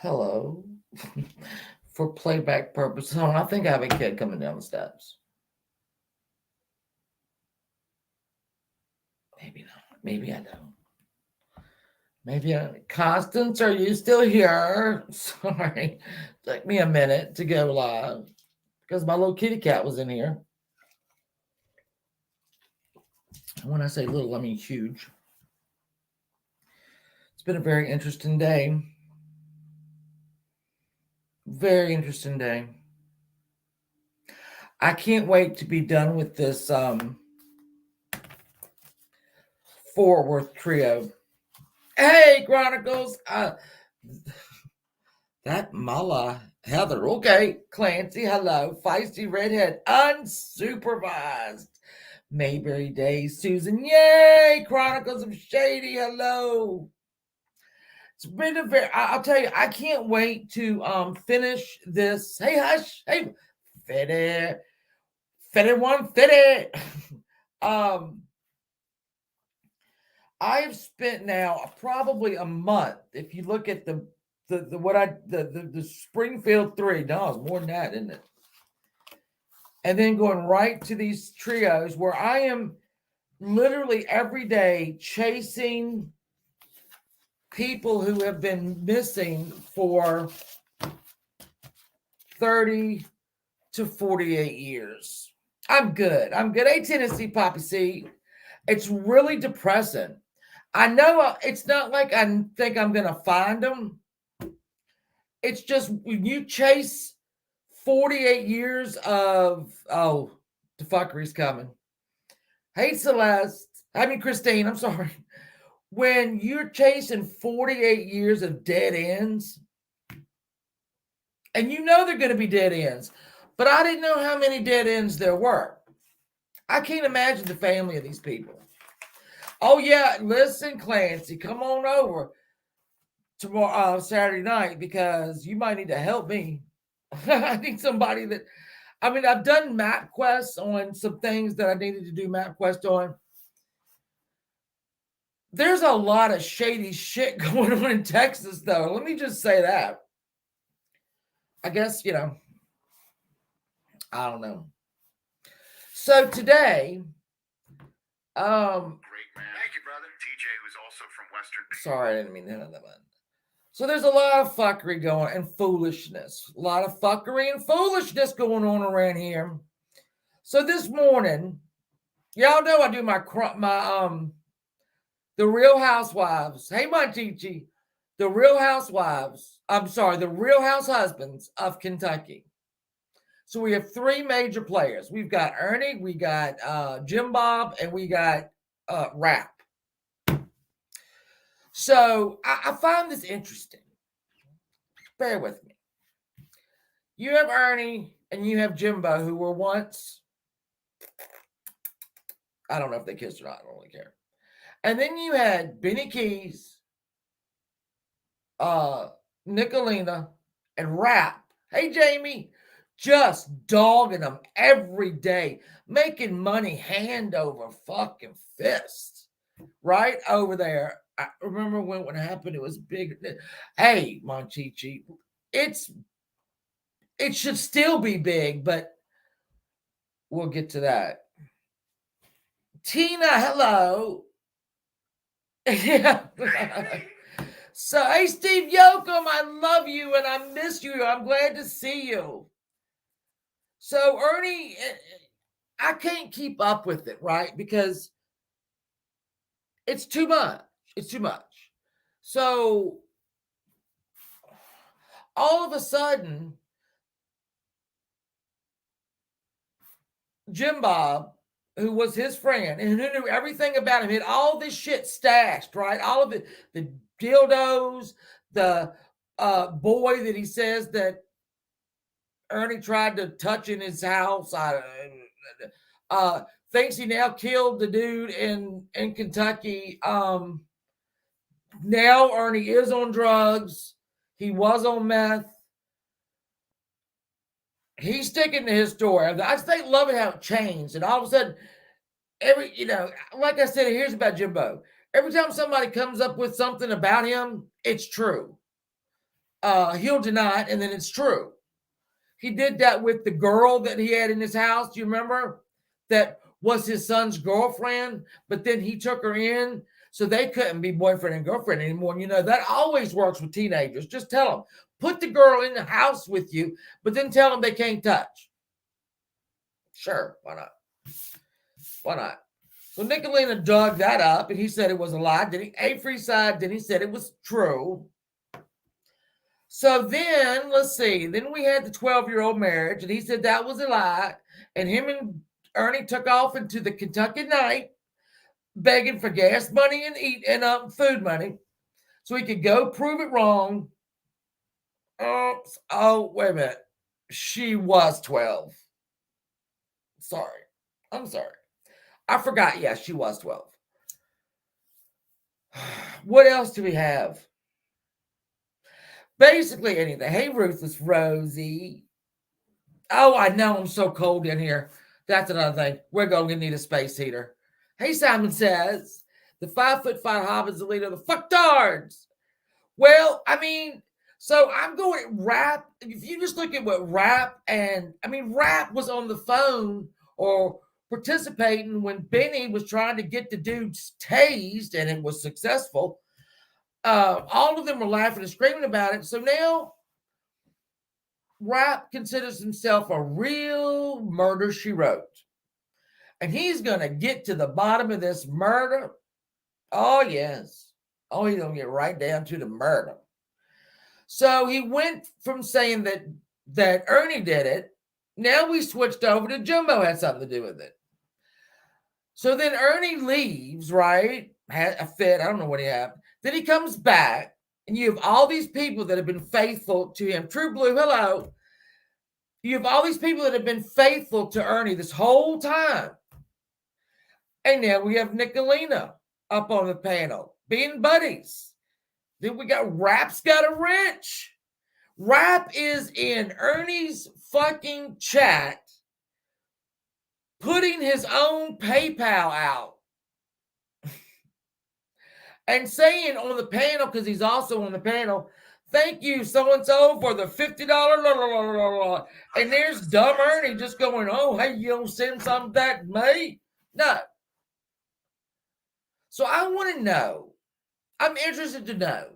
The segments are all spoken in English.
Hello. For playback purposes. Hold on, I think I have a kid coming down the steps. Maybe not. Maybe I don't. Maybe I don't. Constance, are you still here? Sorry. Took me a minute to go live because my little kitty cat was in here. And when I say little, I mean huge. It's been a very interesting day. Very interesting day. I can't wait to be done with this Fort Worth trio. Hey, Chronicles. That Mala Heather. Okay. Clancy, hello. Feisty redhead. Unsupervised. Mayberry Days. Susan. Yay. Chronicles of Shady. Hello. It's been a very, I'll tell you, I can't wait to finish this. Hey, hush. Hey, Fitty. Fitty one, Fitty. um, I've spent now probably a month. If you look at the Springfield 3, no, it's more than that, isn't it? And then going right to these trios where I am literally every day chasing people who have been missing for 30 to 48 years. I'm good. Hey, Tennessee Poppy C. It's really depressing. I know it's not like I think I'm going to find them. It's just when you chase 48 years of, the fuckery's coming. Hey, Celeste. I mean, Christine, I'm sorry. When you're chasing 48 years of dead ends, and you know they're going to be dead ends, but I didn't know how many dead ends there were. I can't imagine the family of these people. Oh, yeah, listen, Clancy, come on over tomorrow, Saturday night, because you might need to help me. I need somebody that, I've done map quests on some things that I needed to do map quest on. There's a lot of shady shit going on in Texas, though. Let me just say that. I guess, I don't know. So today, Great man. Thank you, brother. TJ, who's also from Western. Sorry, I didn't mean to hit that button. So there's a lot of fuckery going and foolishness. A lot of fuckery and foolishness going on around here. So this morning, y'all know I do my the Real Housewives. Hey, my Chichi. The Real Housewives. The Real House Husbands of Kentucky. So we have three major players. We've got Ernie, we got Jim Bob, and we got Rap. So I find this interesting. Bear with me. You have Ernie and you have Jimbo, who were once, I don't know if they kissed or not, I don't really care. And then you had Benny Keys, Nicolina, and Rap. Hey, Jamie, just dogging them every day, making money hand over fucking fist, right over there. I remember when it happened, it was big. Hey, Monchichi, it should still be big, but we'll get to that. Tina, hello. Yeah. So, hey, Steve Yoakum, I love you and I miss you. I'm glad to see you. So, Ernie, I can't keep up with it, right? Because it's too much. It's too much. So, all of a sudden, Jim Bob, who was his friend and who knew everything about him, had all this shit stashed, right? All of it, the dildos, the boy that he says that Ernie tried to touch in his house. Thinks he now killed the dude in Kentucky. Now Ernie is on drugs. He was on meth. He's sticking to his story. I just love it how it changed. And all of a sudden, like I said, here's about Jimbo. Every time somebody comes up with something about him, it's true. he'll deny it, and then it's true. He did that with the girl that he had in his house. Do you remember? That was his son's girlfriend, but then he took her in, so they couldn't be boyfriend and girlfriend anymore. And that always works with teenagers. Just tell them, put the girl in the house with you, but then tell them they can't touch. Sure, why not? Why not? So Nicolina dug that up, and he said it was a lie. Then he Avery side, then he said it was true. So then, let's see. Then we had the 12-year-old marriage, and he said that was a lie. And him and Ernie took off into the Kentucky night, begging for gas money and food money, so he could go prove it wrong. Oops. Oh, wait a minute. She was 12. Sorry. I'm sorry. I forgot. Yeah, she was 12. What else do we have? Basically anything. Hey, Ruthless Rosie. Oh, I know. I'm so cold in here. That's another thing. We're going to need a space heater. Hey, Simon says, the 5'5" Hob is the leader of the fucktards. Well, I mean, so I'm going Rap. If you just look at what Rap Rap was on the phone or participating when Benny was trying to get the dudes tased, and it was successful. All of them were laughing and screaming about it. So now Rap considers himself a real murder she wrote. And he's going to get to the bottom of this murder. Oh, yes. Oh, he's going to get right down to the murder. So he went from saying that Ernie did it. Now we switched over to Jumbo had something to do with it. So then Ernie leaves, right? Had a fit. I don't know what he had. Then he comes back, and you have all these people that have been faithful to him. True Blue, hello. You have all these people that have been faithful to Ernie this whole time. And now we have Nicolina up on the panel, being buddies. Then we got Rap's got a wrench. Rap is in Ernie's fucking chat, putting his own PayPal out. And saying on the panel, because he's also on the panel, thank you, so-and-so, for the $50. La, la, la, la, la. And there's dumb Ernie just going, oh, hey, you don't send something back to me? No. So I want to know, I'm interested to know,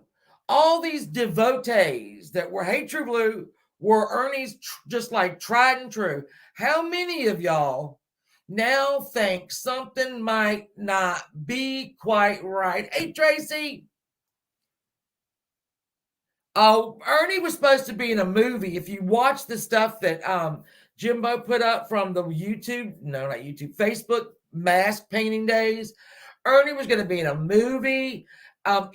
all these devotees that were Hey True Blue were Ernie's just like tried and true. How many of y'all now think something might not be quite right? Hey, Tracy. Oh, Ernie was supposed to be in a movie. If you watch the stuff that Jimbo put up from the Facebook mask painting days, Ernie was going to be in a movie.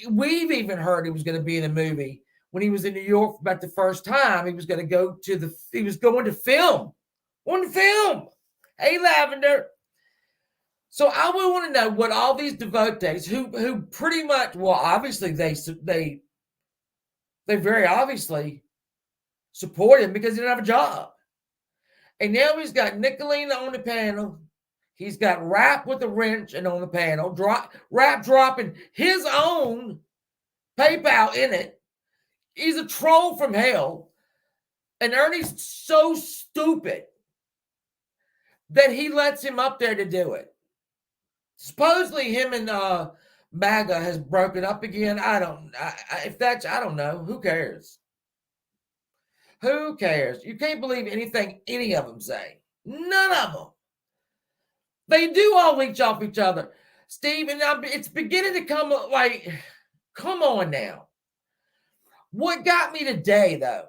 We've even heard he was going to be in a movie when he was in New York about the first time. He was going to film. Hey, Lavender. So I would want to know what all these devotees who pretty much, well, obviously they very obviously support him because he didn't have a job. And now he's got Nicolina on the panel. He's got Rap with a wrench and on the panel. Rap dropping his own PayPal in it. He's a troll from hell. And Ernie's so stupid that he lets him up there to do it. Supposedly him and MAGA has broken up again. I don't know. Who cares? Who cares? You can't believe anything any of them say. None of them. They do all leech off each other. Steve, and it's beginning to come like, come on now. What got me today, though?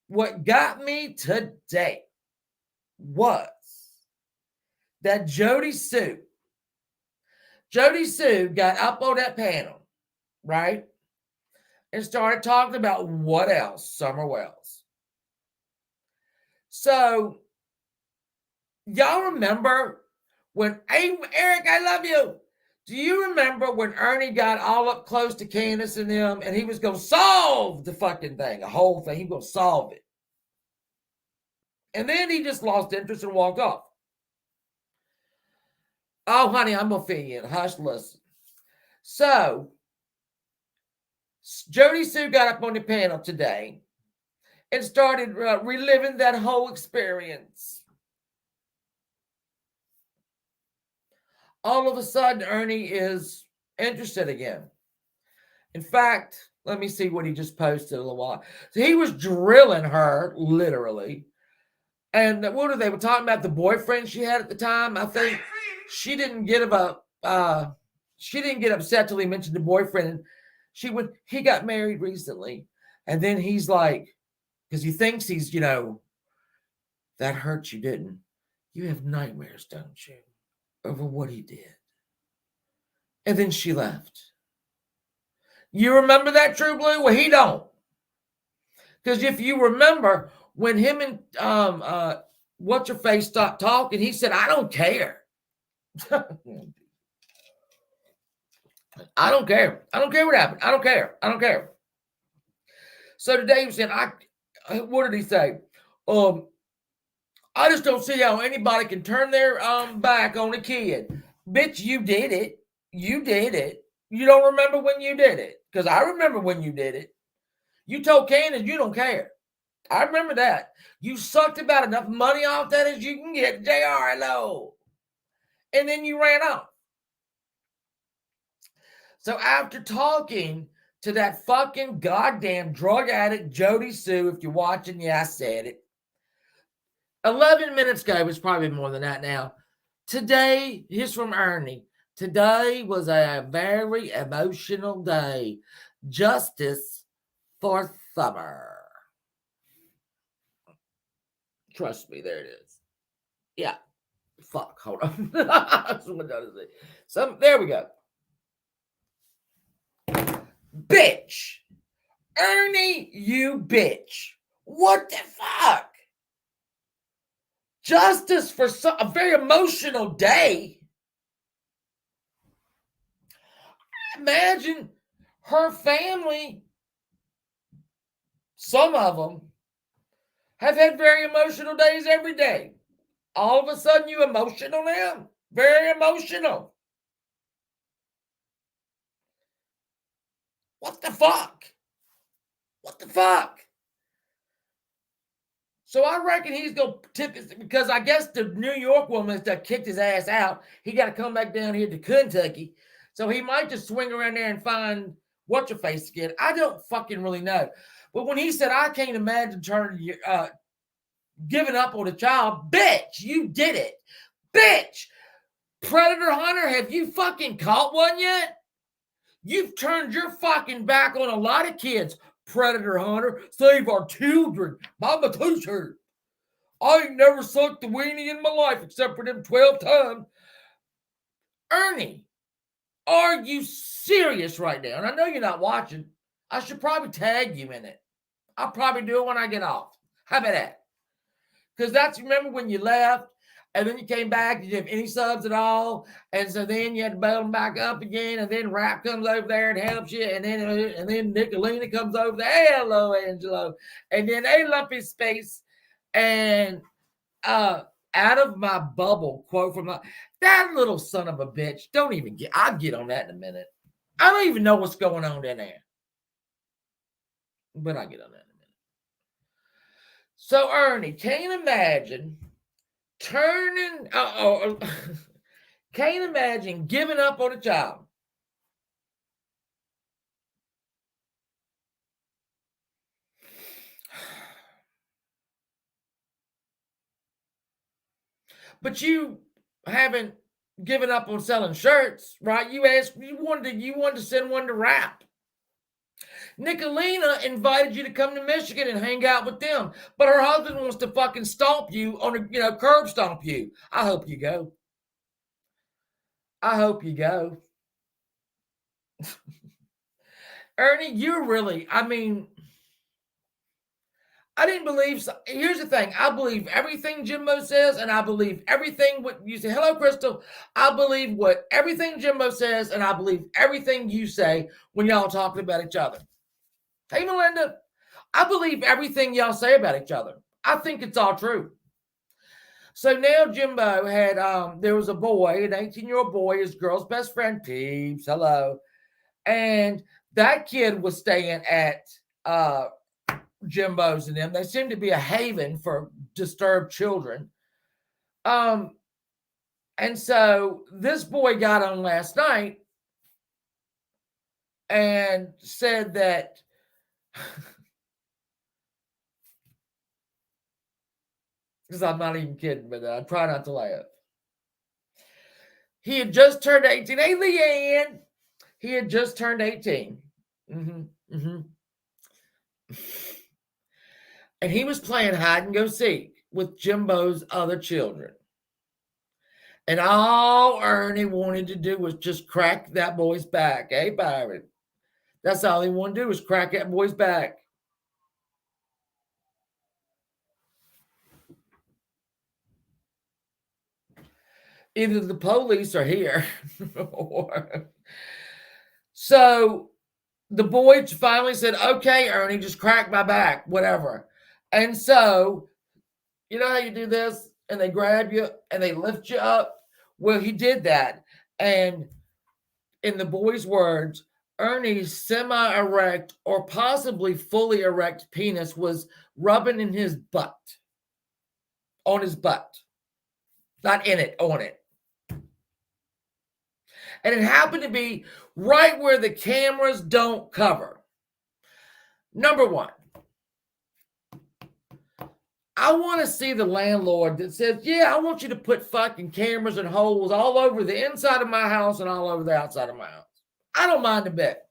What got me today was that Jody Sue got up on that panel, right? And started talking about what else? Summer Wells. So, y'all remember when, hey, Eric, I love you. Do you remember when Ernie got all up close to Candace and them, and he was going to solve the fucking thing, the whole thing? He was going to solve it. And then he just lost interest and walked off. Oh, honey, I'm going to fill you in. Hush, listen. So Jody Sue got up on the panel today and started reliving that whole experience. All of a sudden, Ernie is interested again. In fact, let me see what he just posted a little while. So he was drilling her, literally. And what are they were talking about? The boyfriend she had at the time. I think she didn't get upset till he mentioned the boyfriend. He got married recently, and then he's like, because he thinks he's, that hurt you, didn't you? Have nightmares, don't you, over what he did? And then she left. You remember that, True Blue? Well, he don't. Because if you remember, when him and what's-her-face stopped talking, he said, I don't care. I don't care. I don't care what happened. I don't care. I don't care. So today he was saying, what did he say? I just don't see how anybody can turn their back on a kid. Bitch, you did it. You did it. You don't remember when you did it? Because I remember when you did it. You told Candace you don't care. I remember that. You sucked about enough money off that as you can get. JR, hello. And then you ran off. So after talking to that fucking goddamn drug addict, Jody Sue, if you're watching, yeah, I said it. 11 minutes ago, it's probably more than that now. Today, here's from Ernie. Today was a very emotional day. Justice for Summer. Trust me, there it is. Yeah. Fuck, hold on. There we go. Bitch. Ernie, you bitch. What the fuck? Justice for a very emotional day. Imagine her family, some of them, have had very emotional days every day. All of a sudden, you emotional now? Very emotional. What the fuck? What the fuck? So I reckon he's going to tip his, because I guess the New York woman that kicked his ass out, he got to come back down here to Kentucky. So he might just swing around there and find what's-her-face again. I don't fucking really know. But when he said, I can't imagine giving up on a child, bitch, you did it. Bitch, predator hunter, have you fucking caught one yet? You've turned your fucking back on a lot of kids. Predator hunter, save our children. Mama t-shirt. I ain't never sucked the weenie in my life except for them 12 times. Ernie, are you serious right now? And I know you're not watching. I should probably tag you in it. I'll probably do it when I get off. How about that? Because remember when you left and then you came back, you didn't have any subs at all. And so then you had to bail them back up again. And then Rap comes over there and helps you. And then Nicolina comes over there. Hey, hello, Angelo. And then hey, Lumpy Space. And out of my bubble, quote from that little son of a bitch. I'll get on that in a minute. I don't even know what's going on in there. But I'll get on that in a minute. So, Ernie, can't imagine can't imagine giving up on a child. But you haven't given up on selling shirts, right? You wanted to send one to Rap. Nicolina invited you to come to Michigan and hang out with them, but her husband wants to fucking stomp you curb stomp you. I hope you go. I hope you go. Ernie, you're really, I didn't believe, here's the thing. I believe everything Jimbo says, and I believe everything what you say. Hello, Crystal. I believe everything Jimbo says, and I believe everything you say when y'all talking about each other. Hey, Melinda, I believe everything y'all say about each other. I think it's all true. So now Jimbo had, there was a boy, an 18-year-old boy, his girl's best friend, Peeps, hello. And That kid was staying at Jimbo's and them. They seem to be a haven for disturbed children. And so this boy got on last night and said that because I'm not even kidding, but I try not to laugh. He had just turned 18. Hey, Leanne. He had just turned 18. And he was playing hide and go seek with Jimbo's other children. And all Ernie wanted to do was just crack that boy's back. Hey, Byron. That's all he wanted to do was crack that boy's back. Either the police are here or... So the boy finally said, okay, Ernie, just crack my back, whatever. And so, you know how you do this? And they grab you and they lift you up? Well, he did that. And in the boy's words, Ernie's semi-erect or possibly fully erect penis was rubbing in his butt. On his butt. Not in it, on it. And it happened to be right where the cameras don't cover. Number one, I want to see the landlord that says, yeah, I want you to put fucking cameras and holes all over the inside of my house and all over the outside of my house. I don't mind a bit.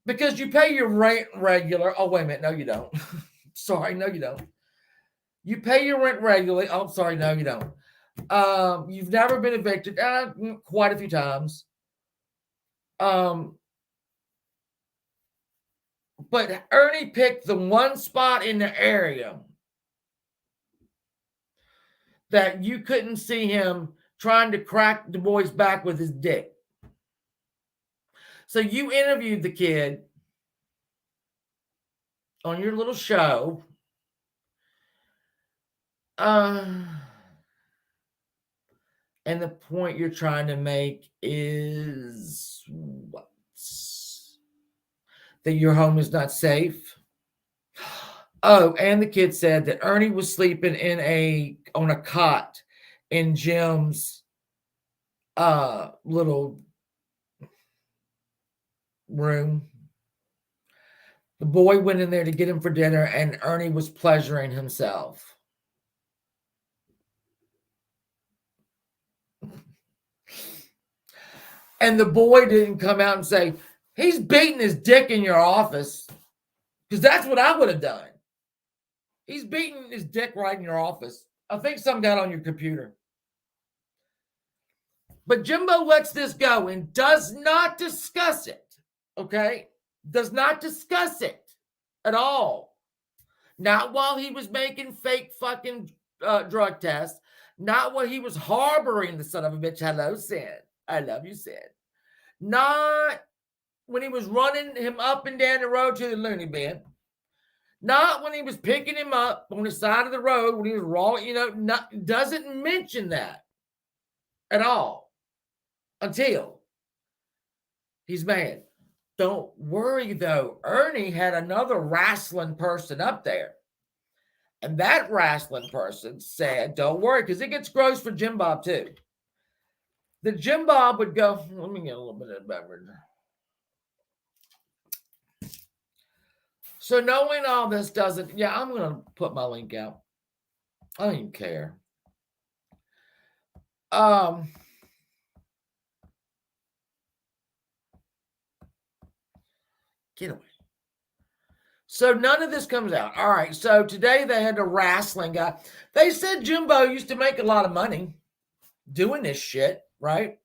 Because you pay your rent regular. Oh, wait a minute. No, you don't. Sorry. No, you don't. You pay your rent regularly. Oh, I'm sorry. No, you don't. You've never been evicted quite a few times. But Ernie picked the one spot in the area that you couldn't see him trying to crack the boy's back with his dick. So you interviewed the kid on your little show. And the point you're trying to make is what? That your home is not safe? Oh, and the kid said that Ernie was sleeping on a cot in Jim's little room. The boy went in there to get him for dinner, and Ernie was pleasuring himself. And the boy didn't come out and say, he's beating his dick in your office. Because that's what I would have done. He's beating his dick right in your office. I think some got on your computer. But Jimbo lets this go and does not discuss it. Okay? Does not discuss it at all. Not while he was making fake fucking drug tests. Not while he was harboring the son of a bitch. Hello, Sid. I love you, Sid. Not when he was running him up and down the road to the loony bin. Not when he was picking him up on the side of the road when he was raw, doesn't mention that at all until he's mad. Don't worry, though. Ernie had another wrestling person up there. And that wrestling person said, don't worry, because it gets gross for Jim Bob, too. The Jim Bob would go, let me get a little bit of beverage. So knowing all this doesn't, I'm going to put my link out. I don't even care. Get away. So none of this comes out. All right. So today they had a wrestling guy. They said Jimbo used to make a lot of money doing this shit, right?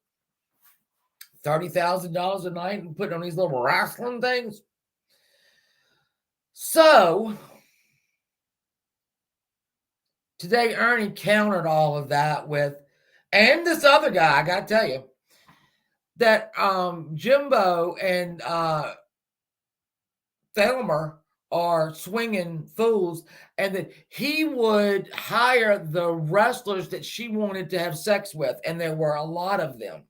$30,000 a night and putting on these little wrestling things. So today Ernie countered all of that with, and this other guy, I got to tell you, that Jimbo and Thelmer are swinging fools, and that he would hire the wrestlers that she wanted to have sex with, and there were a lot of them.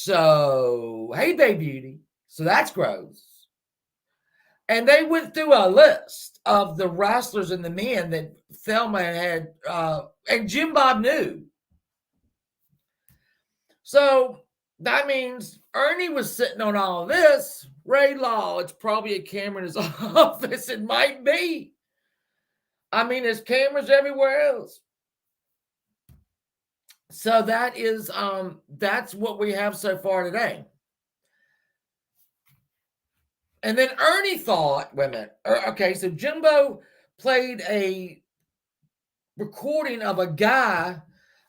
So, hey, Bay Beauty. So that's gross. And they went through a list of the wrestlers and the men that Thelma had, and Jim Bob knew. So that means Ernie was sitting on all of this. Ray Law, it's probably a camera in his office. It might be. I mean, there's cameras everywhere else. So that is that's what we have so far today. And then Ernie thought, wait a minute. Okay, so Jimbo played a recording of a guy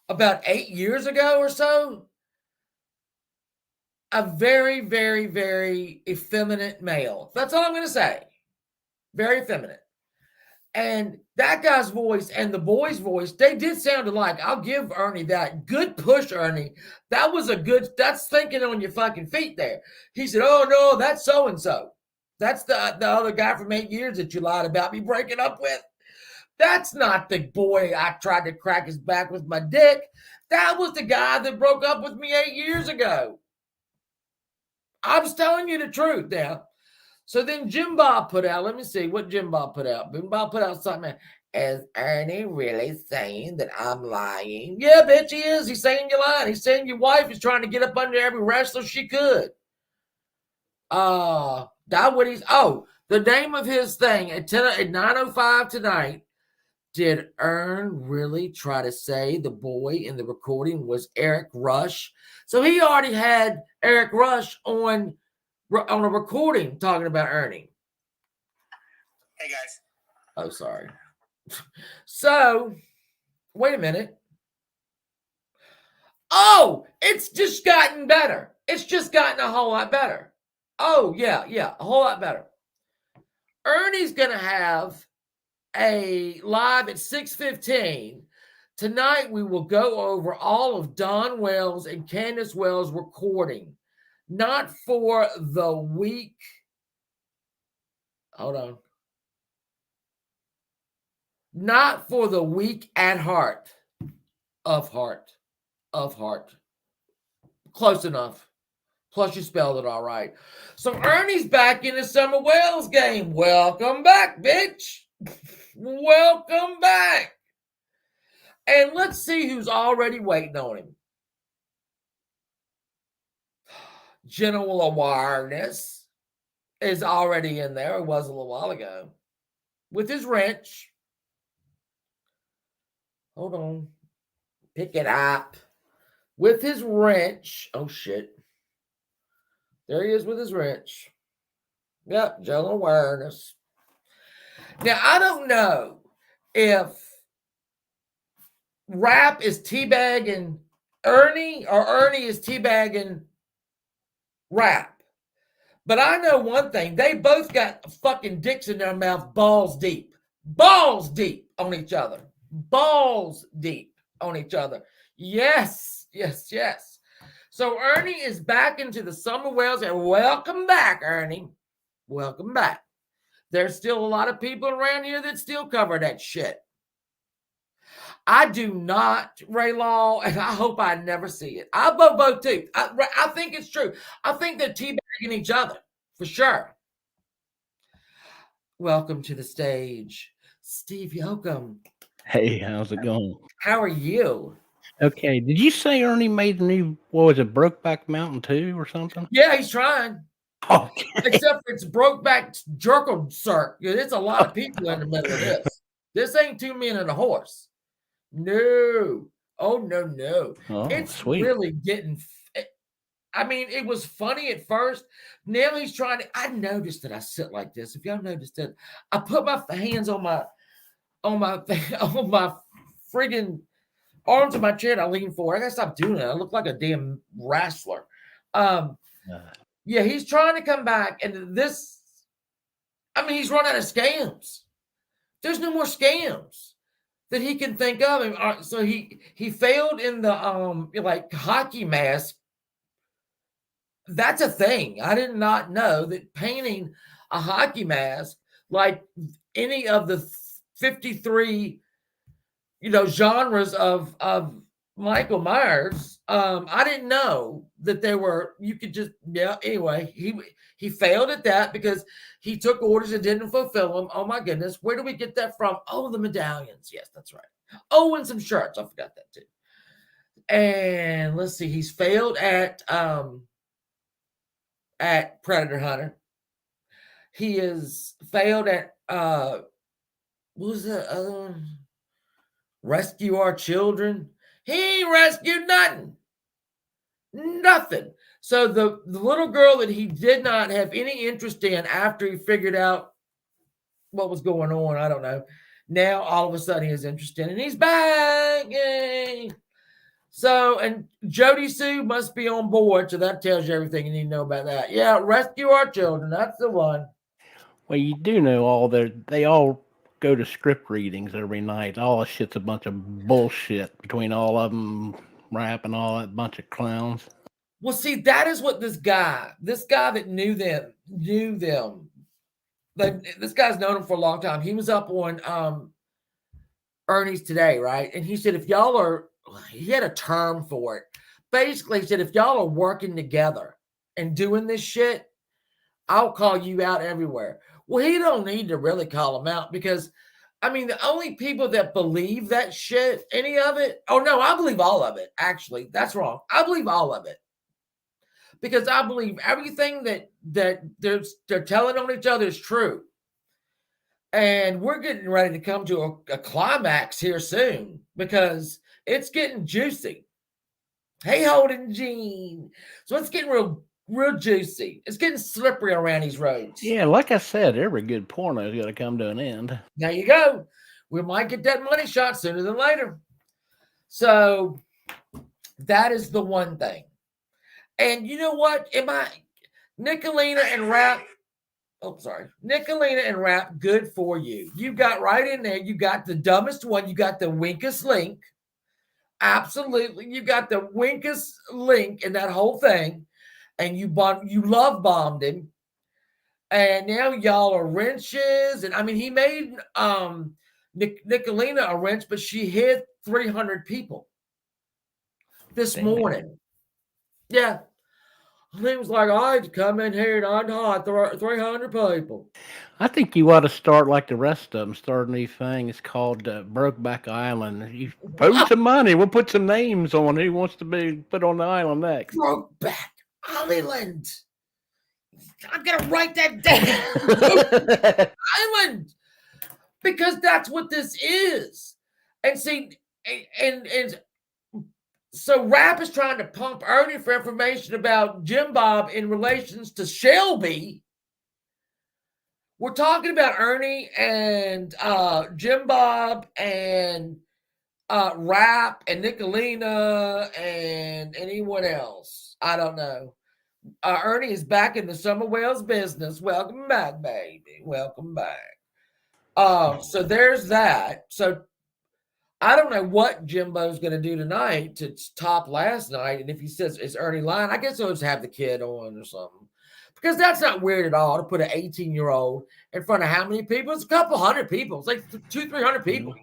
about 8 years ago or so. A very, very, very effeminate male. That's all I'm going to say. Very effeminate. And that guy's voice and the boy's voice, they did sound alike. I'll give Ernie that. Good push, Ernie. That was a good, that's thinking on your fucking feet there. He said, oh no, that's so-and-so. That's the other guy from 8 years that you lied about me breaking up with. That's not the boy I tried to crack his back with my dick. That was the guy that broke up with me 8 years ago. I'm just telling you the truth now. So then Jim Bob put out, let me see what Jim Bob put out. Jim Bob put out something. Is Ernie really saying that I'm lying? Yeah, bitch, he is. He's saying you're lying. He's saying your wife is trying to get up under every wrestler she could. That what he's, the name of his thing at 9:05 tonight. Did Ern really try to say the boy in the recording was Eric Rush? So he already had Eric Rush on a recording talking about Ernie. Hey, guys. Oh, sorry. So, wait a minute. Oh, it's just gotten better. It's just gotten a whole lot better. Oh, yeah, a whole lot better. Ernie's going to have a live at 6:15. Tonight, we will go over all of Don Wells and Candace Wells' recording. Not for the week. Hold on. Not for the week at heart. Of heart. Close enough. Plus, you spelled it all right. So, Ernie's back in the Summer Wells game. Welcome back, bitch. Welcome back. And let's see who's already waiting on him. General Awareness is already in there. It was a little while ago. With his wrench. Hold on. Pick it up. With his wrench. Oh, shit. There he is with his wrench. Yep, General Awareness. Now, I don't know if Rap is teabagging Ernie or Ernie is teabagging Rap. But I know one thing. They both got fucking dicks in their mouth balls deep. Balls deep on each other. Balls deep on each other. Yes. So Ernie is back into the Summer Wells. And welcome back, Ernie. Welcome back. There's still a lot of people around here that still cover that shit. I do not, Ray Law, and I hope I never see it. I vote both too. I think it's true. I think they're teabagging each other, for sure. Welcome to the stage, Steve Yoakum. Hey, how's it going? How are you? Okay, did you say Ernie made the new, what was it, Brokeback Mountain 2 or something? Yeah, he's trying. Okay. Except for it's Brokeback Jerkle Circ. It's a lot of people in the middle of this. This ain't 2 men and a horse. No. Oh, no. Oh, it's sweet. Really getting, I mean, it was funny at first. Now he's trying to, I noticed that I sit like this. If y'all noticed that, I put my hands on my friggin' arms of my chair and I lean forward. I gotta stop doing it. I look like a damn wrestler. Yeah, he's trying to come back. And this, I mean, he's run out of scams. There's no more scams that he can think of. So he failed in the like hockey mask. That's a thing. I did not know that painting a hockey mask like any of the 53 genres of Michael Myers. I didn't know that they were. You could just Anyway, he failed at that because he took orders and didn't fulfill them. Oh my goodness, where do we get that from? Oh, the medallions. Yes, that's right. Oh, and some shirts. I forgot that too. And let's see, he's failed at Predator Hunter. He is failed at what was the other one? Rescue Our Children. He ain't rescued nothing. Nothing. So the little girl that he did not have any interest in after he figured out what was going on, I don't know. Now all of a sudden he is interested and he's back. Yay. So, and Jody Sue must be on board. So that tells you everything you need to know about that. Yeah, Rescue Our Children. That's the one. Well, you do know they all go to script readings every night. All that shit's a bunch of bullshit between all of them, rap and all that bunch of clowns. Well, see, that is what this guy that knew them. This guy's known him for a long time. He was up on Ernie's Today, right? And he said, if y'all are, he had a term for it. Basically, he said, if y'all are working together and doing this shit, I'll call you out everywhere. Well, he don't need to really call him out because, I mean, the only people that believe that shit, any of it, oh no, I believe all of it. Actually, that's wrong. I believe all of it because I believe everything that they're telling on each other is true. And we're getting ready to come to a climax here soon because it's getting juicy. Hey, Holden Gene. So it's getting real juicy. It's getting slippery around these roads. Yeah, like I said, every good porno's got to come to an end. There you go. We might get that money shot sooner than later. So that is the one thing. And you know what? Nicolina and Rap. Oh, sorry. Nicolina and Rap, good for you. You got right in there. You got the dumbest one. You got the winkest link. Absolutely. You got the winkest link in that whole thing. And you love bombed him. And now y'all are wrenches. And I mean, he made Nicolina a wrench, but she hit 300 people this morning. Yeah. He was like, I'd come in here and I'd hide 300 people. I think you ought to start like the rest of them. Start a new thing. It's called Brokeback Island. You put some money. We'll put some names on who wants to be put on the island next. Brokeback Island. I'm gonna write that down. Island, because that's what this is. And see, and so Rap is trying to pump Ernie for information about Jim Bob in relations to Shelby. We're talking about Ernie and Jim Bob and Rap and Nicolina and anyone else. I don't know. Ernie is back in the Summer Wells business. Welcome back, baby. Welcome back. So there's that. So I don't know what Jimbo's going to do tonight to top last night. And if he says it's Ernie lying, I guess he'll just have the kid on or something. Because that's not weird at all to put an 18-year-old in front of how many people? It's a couple hundred people. It's like 200-300 people.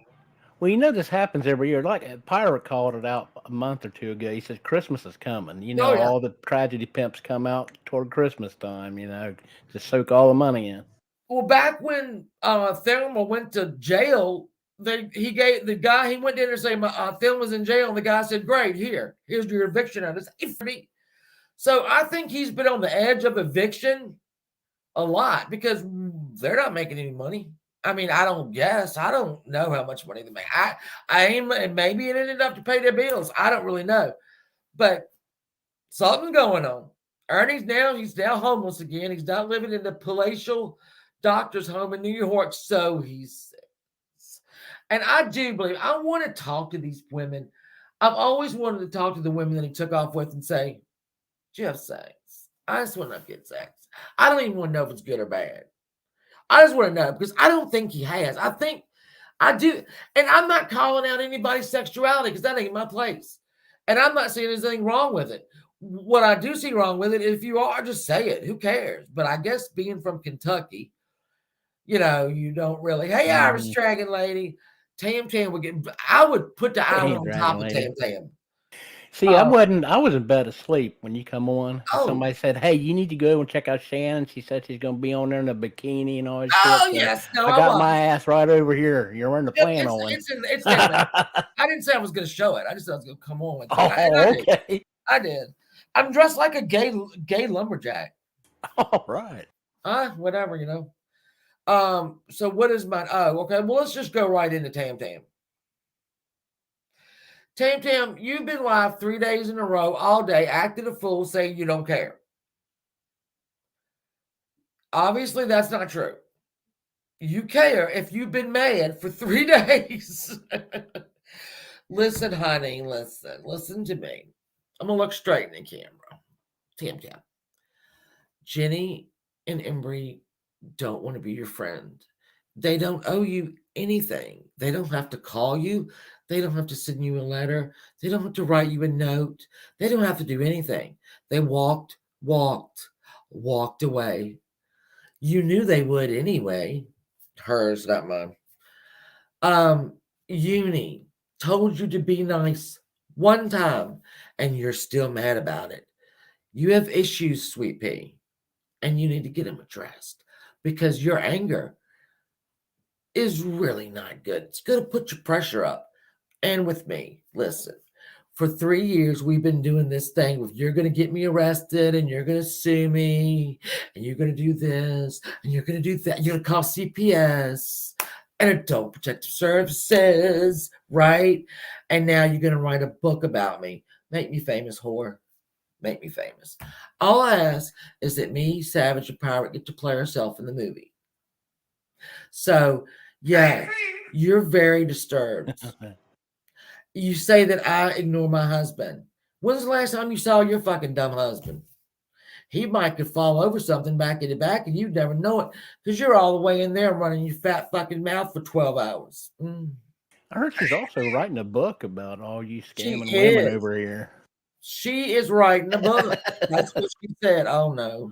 Well, you know this happens every year. Like a Pirate called it out a month or two ago. He said Christmas is coming. You know, all the tragedy pimps come out toward Christmas time, you know, to soak all the money in. Well, back when Thelma went to jail, he gave the guy, he went in there and said, Thelma's in jail. And the guy said, great, here's your eviction notice. So I think he's been on the edge of eviction a lot because they're not making any money. I mean, I don't know how much money they make. And maybe it ended up to pay their bills. I don't really know. But something's going on. Ernie's he's now homeless again. He's not living in the palatial doctor's home in New York, so he says. And I do believe, I want to talk to these women. I've always wanted to talk to the women that he took off with and say, do you have sex? I just want to get sex. I don't even want to know if it's good or bad. I just want to know because I don't think he has. I think I do. And I'm not calling out anybody's sexuality because that ain't my place. And I'm not saying there's anything wrong with it. What I do see wrong with it, if you are, just say it. Who cares? But I guess being from Kentucky, you know, you don't really, hey, Irish dragon lady, Tam would get, I would put the island on top of Tam. See, I was in bed asleep when you come on. Oh. Somebody said, "Hey, you need to go and check out Shannon. She said she's going to be on there in a bikini and all that Oh, shit." So yes. No, I got my ass right over here. You're wearing the Yep, flannel one. it's there, man. I didn't say I was going to show it. I just said I was going to come on with it. Oh, okay. I did. I'm dressed like a gay lumberjack. All right. Whatever, you know. So what is mine? Oh, okay. Well, let's just go right into Tam Tam. Tam Tam, you've been live 3 days in a row, all day, acting a fool, saying you don't care. Obviously, that's not true. You care if you've been mad for 3 days. Listen, honey, listen to me. I'm gonna look straight in the camera. Tam Tam. Jenny and Embry don't want to be your friend. They don't owe you anything. They don't have to call you. They don't have to send you a letter. They don't have to write you a note. They don't have to do anything. They walked away. You knew they would anyway. Hers, not mine. Uni told you to be nice one time, and you're still mad about it. You have issues, sweet pea, and you need to get them addressed because your anger is really not good. It's going to put your pressure up. And with me, listen, for 3 years, we've been doing this thing with you're going to get me arrested and you're going to sue me and you're going to do this and you're going to do that. You're going to call CPS and Adult Protective Services, right? And now you're going to write a book about me. Make me famous, whore. Make me famous. All I ask is that me, Savage, and Pirate get to play ourselves in the movie. So, yeah, you're very disturbed. You say that I ignore my husband. When's the last time you saw your fucking dumb husband? He might could fall over something back in the back and you'd never know it because you're all the way in there running your fat fucking mouth for 12 hours. I heard she's also writing a book about all you scamming women over here. She is writing a book. That's what she said. Oh, no.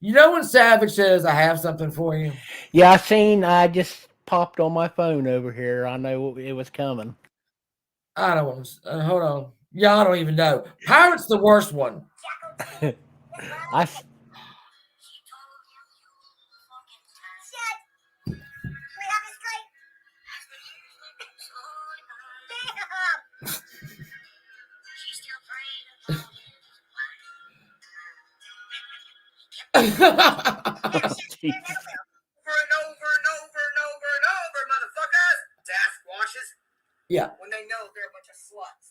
You know when Savage says, I have something for you? Yeah, I just popped on my phone over here. I know it was coming. I don't want to. Hold on. Y'all don't even know. Pirate's the worst one. Over and over and over and over, motherfuckers. Sasquatches. Yeah. When they know they're a bunch of sluts.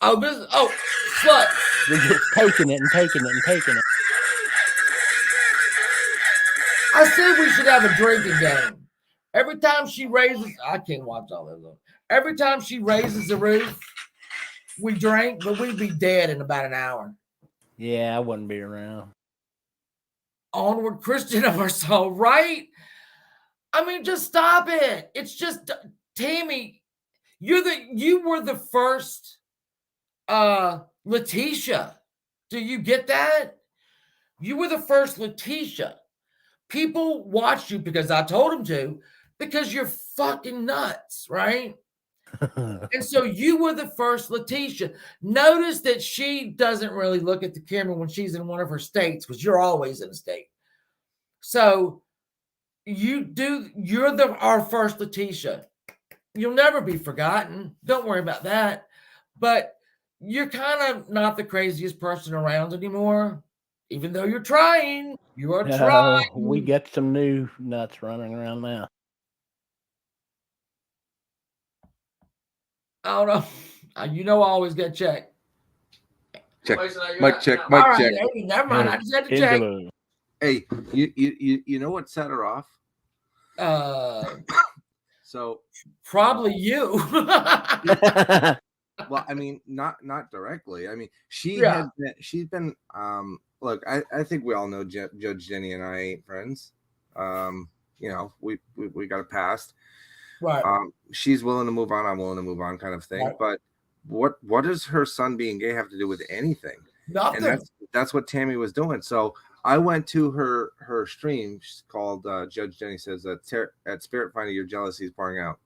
Sluts. They're just taking it and taking it and taking it. I said we should have a drinking game. Every time she raises, I can't watch all that. Every time she raises the roof, we drink, but we'd be dead in about an hour. Yeah, I wouldn't be around. Onward, Christian of our soul, right? I mean, just stop it. It's just Tammy. You were the first Letitia. Do you get that? You were the first Letitia. People watched you because I told them to, because you're fucking nuts, right? And so you were the first Letitia. Notice that she doesn't really look at the camera when she's in one of her states, because you're always in a state. So you're our first Letitia. You'll never be forgotten. Don't worry about that. But you're kind of not the craziest person around anymore. Even though you're trying, you are trying. We get some new nuts running around now. I don't know. You know, I always get checked. Check. Mic check. Mic check. Hey, never mind. I just had to check. Hey, you know what set her off? So probably you. Well, I mean, not directly. I mean, she's been look, I think we all know Judge Jenny and I ain't friends. You know, we got a past. Right. She's willing to move on, I'm willing to move on, kind of thing. Right. But what does her son being gay have to do with anything? Nothing. And that's what Tammy was doing. So I went to her stream. She's called Judge Jenny Says that at Spirit Finder, your jealousy is pouring out.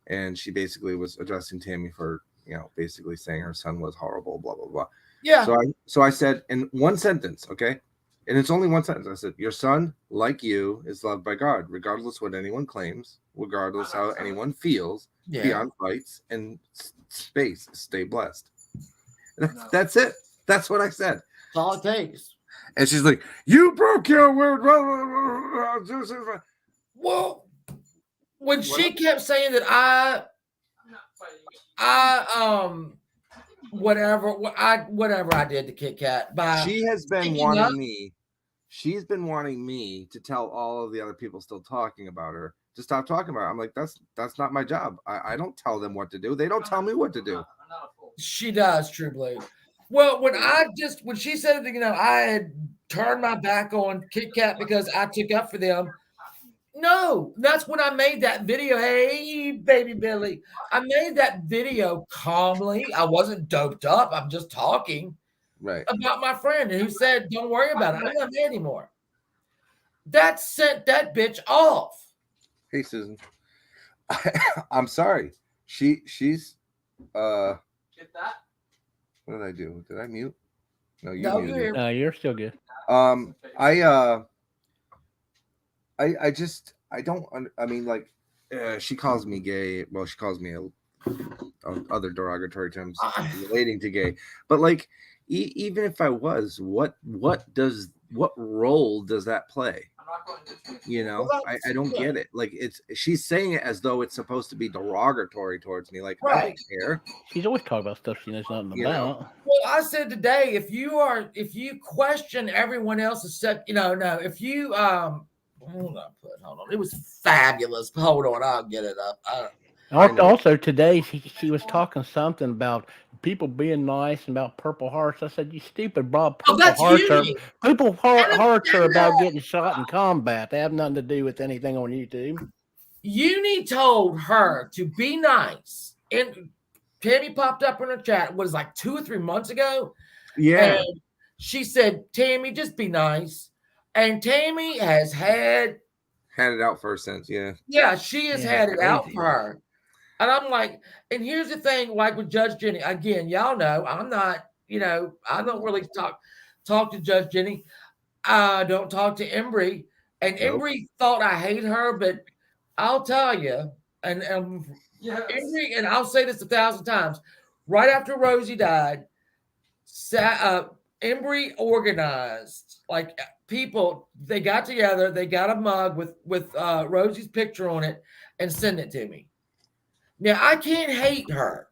And she basically was addressing Tammy for, basically saying her son was horrible, blah blah blah. Yeah. So I said in one sentence, okay, and it's only one sentence. I said, your son, like you, is loved by God, regardless what anyone claims, regardless how anyone feels, beyond fights and space. Stay blessed. That's it. That's what I said. That's all it takes. And she's like, you broke your word. Well, when she kept saying that whatever I did to Kit Kat, she has been wanting me. She's been wanting me to tell all of the other people still talking about her to stop talking about her. I'm like, that's not my job. I don't tell them what to do. They don't tell me what to do. She does, True Blue. Well, when she said that, I had turned my back on Kit Kat because I took up for them. No, that's when I made that video. Hey, baby Billy. I made that video calmly. I wasn't doped up. I'm just talking about my friend who said, don't worry about it. I'm not there anymore. That sent that bitch off. Hey, Susan. I'm sorry. She's Get that? What did I do? Did I mute? No, you no, muted. You're still good. She calls me gay. Well, she calls me other derogatory terms relating to gay. But like, even if I was, what role does that play? I don't get it. Like, she's saying it as though it's supposed to be derogatory towards me. Like, I don't care. She's always talking about stuff she knows nothing about. Well, I said today, if you question everyone else's if you hold on, it was fabulous. Hold on, I'll get it up. Also today she was talking something about people being nice and about Purple Hearts. I said, you stupid Bob. Purple Hearts are about getting shot in combat. They have nothing to do with anything on YouTube. Uni told her to be nice, and Tammy popped up in her chat. It was like 2 or 3 months ago. Yeah, and she said, Tammy, just be nice. And Tammy has had it out for her since. Yeah, she has had it out for her. And I'm like, and here's the thing, like with Judge Jenny, again, y'all know I'm not, I don't really talk to Judge Jenny. I don't talk to Embry. And Embry thought I hate her, but I'll tell you, and Embry, and I'll say this 1,000 times, right after Rosie died, Embry organized, like, people, they got together, they got a mug with Rosie's picture on it and sent it to me. Now, I can't hate her.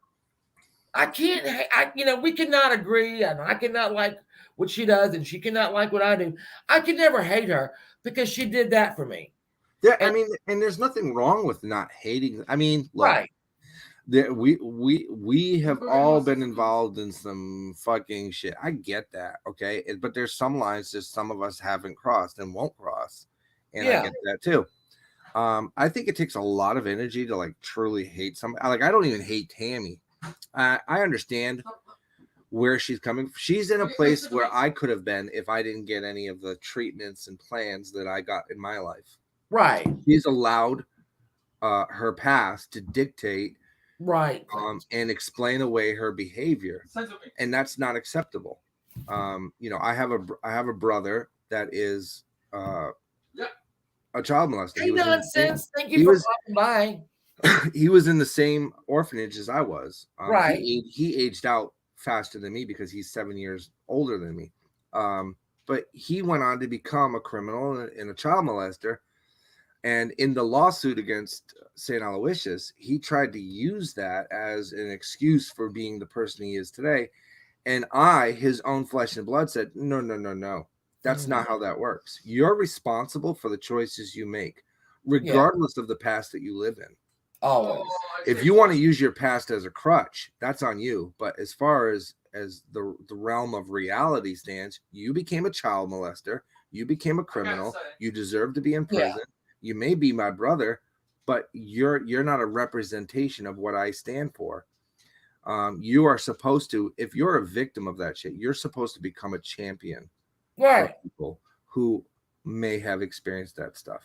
I can't hate, we cannot agree, and I cannot like what she does, and she cannot like what I do. I can never hate her because she did that for me. Yeah, and there's nothing wrong with not hating. I mean, look, right. We have all been involved in some fucking shit. I get that, okay? But there's some lines that some of us haven't crossed and won't cross, and I get that too. I think it takes a lot of energy to like truly hate somebody. Like, I don't even hate Tammy. I understand where she's coming. She's in a place where I could have been if I didn't get any of the treatments and plans that I got in my life. Right. She's allowed her past to dictate, right, and explain away her behavior, and that's not acceptable. I have a brother that is a child molester. Hey, nonsense. Thank you for popping by. He was in the same orphanage as I was. Right. He aged out faster than me because he's 7 years older than me. But he went on to become a criminal and a child molester. And in the lawsuit against St. Aloysius, he tried to use that as an excuse for being the person he is today. And his own flesh and blood, said, no. That's not how that works. You're responsible for the choices you make, regardless of the past that you live in. Always. If you want to use your past as a crutch, that's on you. But as far as the realm of reality stands, you became a child molester. You became a criminal. You deserve to be in prison. Yeah. You may be my brother, but you're not a representation of what I stand for. You are supposed to, if you're a victim of that shit, you're supposed to become a champion. Right. For people who may have experienced that stuff.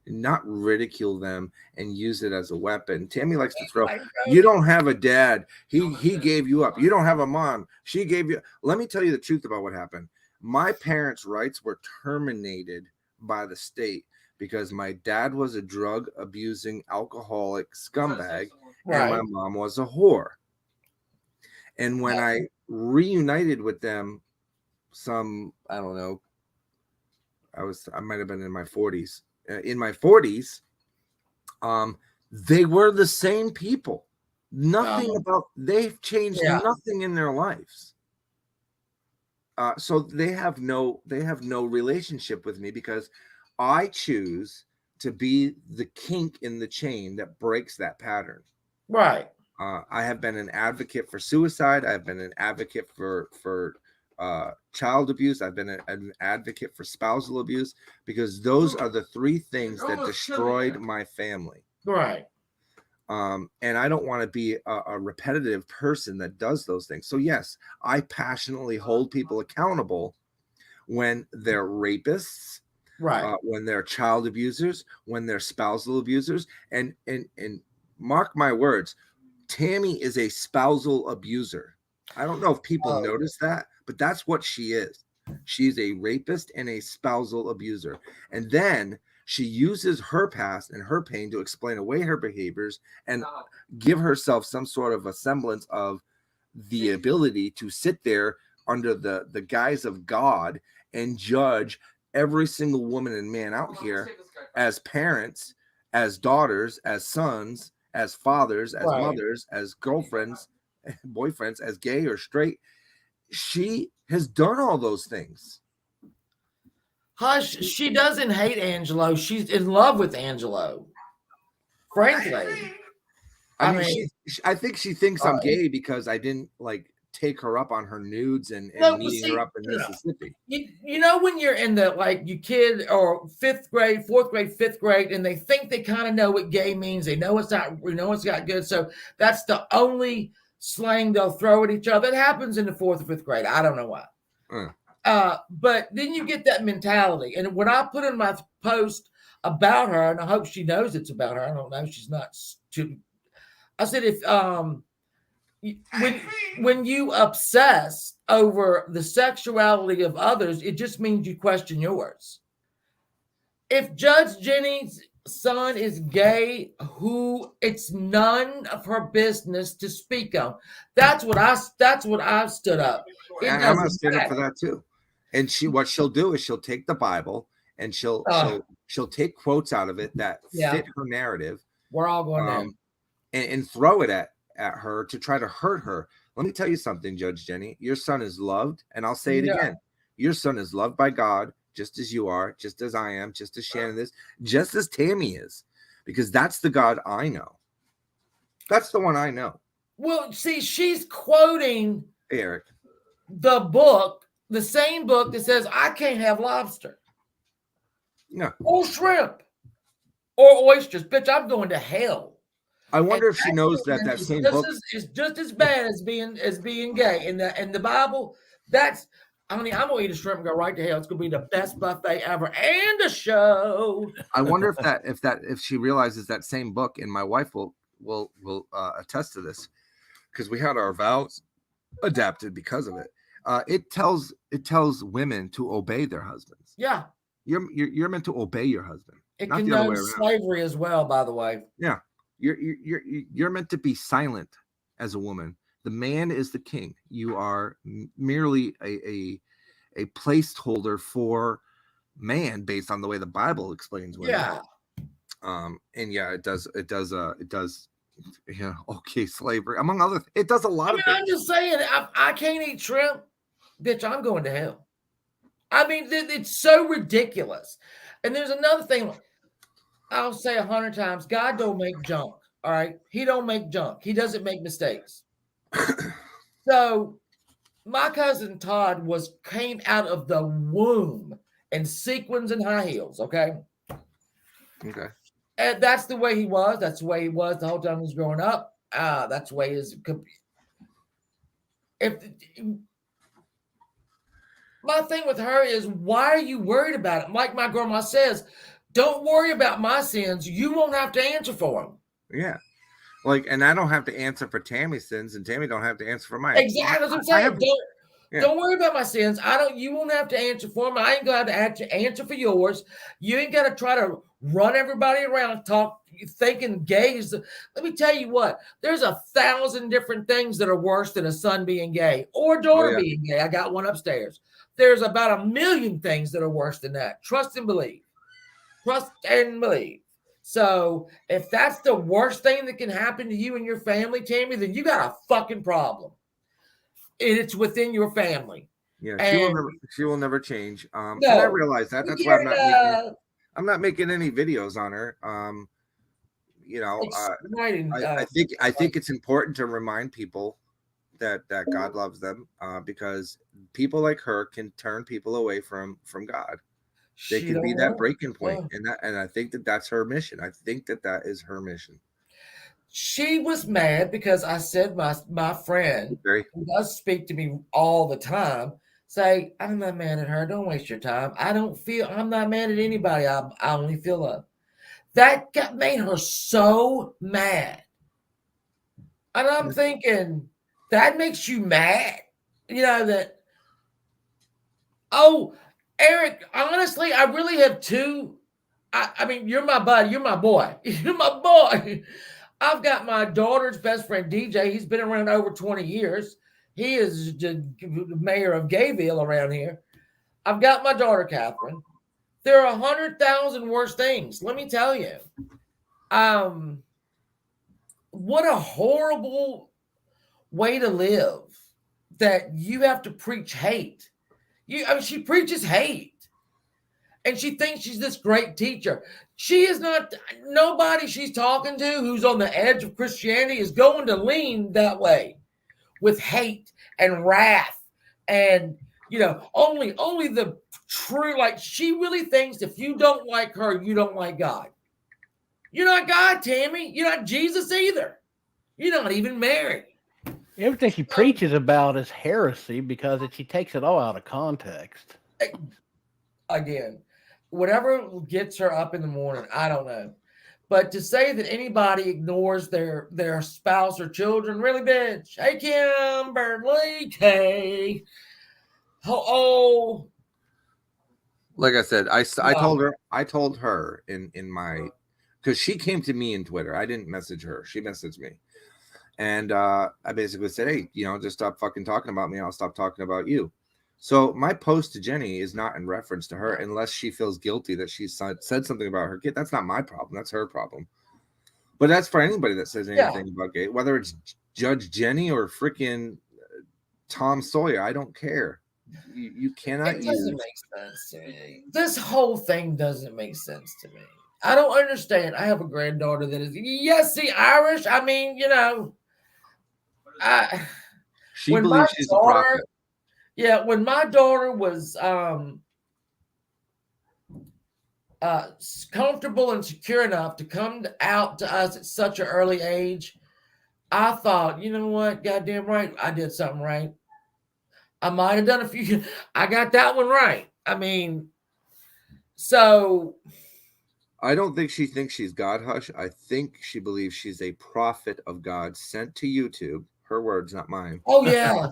not ridicule them and use it as a weapon. Tammy likes to throw, you don't have a dad. He gave you up. You don't have a mom. She gave you. Let me tell you the truth about what happened. My parents' rights were terminated by the state because my dad was a drug abusing alcoholic scumbag and my mom was a whore. And when I reunited with them, I don't know, I might have been in my 40s. In my 40s, they were the same people. They've changed nothing in their lives. So they have no relationship with me because I choose to be the kink in the chain that breaks that pattern. Right. I have been an advocate for suicide. I've been an advocate for child abuse. I've been an advocate for spousal abuse because those are the three things that destroyed my family. Right. And I don't want to be a repetitive person that does those things. So yes, I passionately hold people accountable when they're rapists, right? When they're child abusers, when they're spousal abusers, and mark my words, Tammy is a spousal abuser. I don't know if people notice that, but that's what she is. She's a rapist and a spousal abuser. And then she uses her past and her pain to explain away her behaviors and give herself some sort of a semblance of the ability to sit there under the guise of God and judge every single woman and man out here as parents, as daughters, as sons, as fathers, as mothers, as girlfriends, boyfriends, as gay or straight. She has done all those things. Hush, she doesn't hate Angelo. She's in love with Angelo. Frankly. I mean, I think she thinks I'm gay because I didn't take her up on her nudes and meeting her up in Mississippi. You know, when you're in the you kid or 5th grade, 4th grade, 5th grade, and they think they kind of know what gay means. They know it's not, it's got good. So that's the only slang they'll throw at each other. It happens in the 4th or 5th grade. I don't know why. But then you get that mentality. And when I put in my post about her, and I hope she knows it's about her. I don't know. She's not too. I said, if when you obsess over the sexuality of others, it just means you question yours. If Judge Jenny's son is gay, it's none of her business to speak of. That's what I stood up. And I'm gonna stand up for that too. And what she'll do is she'll take the Bible and she'll take quotes out of it that fit her narrative. We're all going and throw it at her to try to hurt her. Let me tell you something, Judge Jenny. Your son is loved, and I'll say it again. Your son is loved by God, just as you are, just as I am, just as Shannon is, just as Tammy is, because that's the God I know. That's the one I know. Well, see, she's quoting Eric, the book, the same book that says I can't have lobster. No. Or shrimp. Or oysters. Bitch, I'm going to hell. I wonder if she knows that same book is just as bad as being gay. In the Bible, I'm gonna eat a shrimp and go right to hell. It's gonna be the best buffet ever and a show. I wonder if she realizes that same book, and my wife will attest to this, because we had our vows adapted because of it. It tells women to obey their husbands. Yeah, you're meant to obey your husband. It condones slavery as well, by the way. Yeah, you're meant to be silent as a woman. The man is the king. You are merely a placeholder for man based on the way the Bible explains women. Yeah. And yeah, it does. Yeah. Okay. Slavery, among other things. It does a lot of things. I'm just saying, I can't eat shrimp. Bitch, I'm going to hell. I mean, it's so ridiculous. And there's another thing. I'll say 100 times, God don't make junk. All right. He don't make junk. He doesn't make mistakes. So my cousin Todd came out of the womb in sequins and high heels. Okay. And that's the way he was. That's the way he was the whole time he was growing up. That's the way my thing with her is, why are you worried about it? Like my grandma says, don't worry about my sins. You won't have to answer for them. Yeah. Like, and I don't have to answer for Tammy's sins, and Tammy don't have to answer for mine. Exactly. That's what I'm saying. Don't worry about my sins. You won't have to answer for them. I ain't gonna have to answer for yours. You ain't gotta try to run everybody around thinking gays. Let me tell you what, there's 1,000 different things that are worse than a son being gay or a daughter being gay. I got one upstairs. There's about 1 million things that are worse than that. Trust and believe. Trust and believe. So if that's the worst thing that can happen to you and your family, Tammy, then you got a fucking problem. It's within your family. Yeah, and she will never change. no, and I realize that. That's why I'm not making any videos on her. You know, I think it's important to remind people that God loves them, because people like her can turn people away from God. They can be that breaking point, and I think that that's her mission. I think that is her mission. She was mad because I said my friend who does speak to me all the time say, I'm not mad at her. Don't waste your time. I'm not mad at anybody. I only feel love. That made her so mad. And I'm thinking, that makes you mad? You know, that, oh, Eric, honestly, I really have two. I mean, you're my buddy. You're my boy. You're my boy. I've got my daughter's best friend, DJ. He's been around over 20 years. He is the mayor of Gayville around here. I've got my daughter, Catherine. There are 100,000 worse things. Let me tell you. What a horrible way to live, that you have to preach hate. She preaches hate. And she thinks she's this great teacher. She is not. Nobody she's talking to who's on the edge of Christianity is going to lean that way with hate and wrath. And, only the true, like, she really thinks if you don't like her, you don't like God. You're not God, Tammy. You're not Jesus either. You're not even Mary. Everything she preaches about is heresy because she takes it all out of context. Again, whatever gets her up in the morning, I don't know. But to say that anybody ignores their spouse or children, really, bitch. Hey, Kimberly K. Oh. Like I said, I told her in my, because she came to me in Twitter. I didn't message her. She messaged me. And I basically said, hey, just stop fucking talking about me. I'll stop talking about you. So my post to Jenny is not in reference to her unless she feels guilty that she said something about her kid. That's not my problem. That's her problem. But that's for anybody that says anything about gay, whether it's Judge Jenny or freaking Tom Sawyer. I don't care. You cannot use. It doesn't make sense to me. This whole thing doesn't make sense to me. I don't understand. I have a granddaughter that is, Irish. I mean, she believes she's a prophet. Yeah, when my daughter was comfortable and secure enough to come out to us at such an early age, I thought, you know what? Goddamn right, I did something right. I might have done a few. I got that one right. I mean, so. I don't think she thinks she's God, Hush. I think she believes she's a prophet of God sent to YouTube. Her words, not mine. Oh, yeah.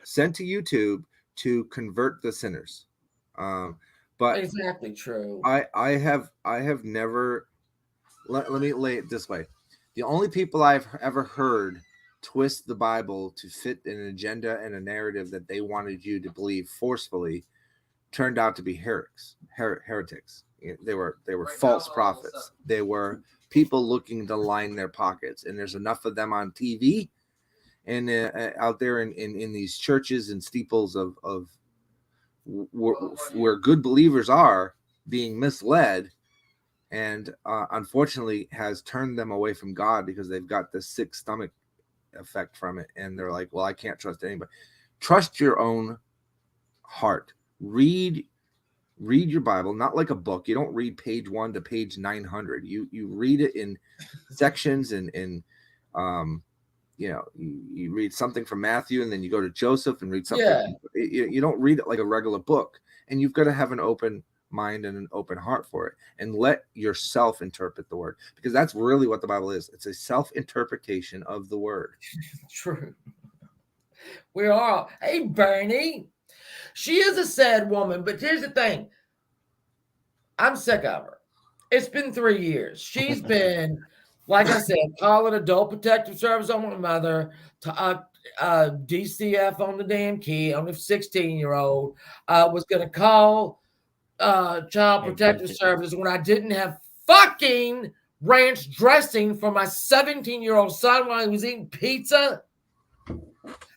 Sent to YouTube to convert the sinners. But exactly true. I have never. Let me lay it this way: the only people I've ever heard twist the Bible to fit an agenda and a narrative that they wanted you to believe forcefully turned out to be heretics. They were false prophets. They were people looking to line their pockets, and there's enough of them on TV and out there in these churches and steeples of where good believers are being misled, and unfortunately has turned them away from God because they've got this sick stomach effect from it, and they're like, well, I can't trust anybody. Trust your own heart. Read your Bible, not like a book. You don't read page 1 to page 900. You read it in sections, and you read something from Matthew, and then you go to Joseph and read something. You don't read it like a regular book, and you've got to have an open mind and an open heart for it, and let yourself interpret the word, because that's really what the Bible is. It's a self-interpretation of the word. True. We are. Hey, Bernie. She is a sad woman, but here's the thing. I'm sick of her. It's been 3 years. She's been, like I said, calling Adult Protective Service on my mother, to DCF on the damn kid, on the 16-year-old. Was going to call Child Protective Services when I didn't have fucking ranch dressing for my 17-year-old son while he was eating pizza.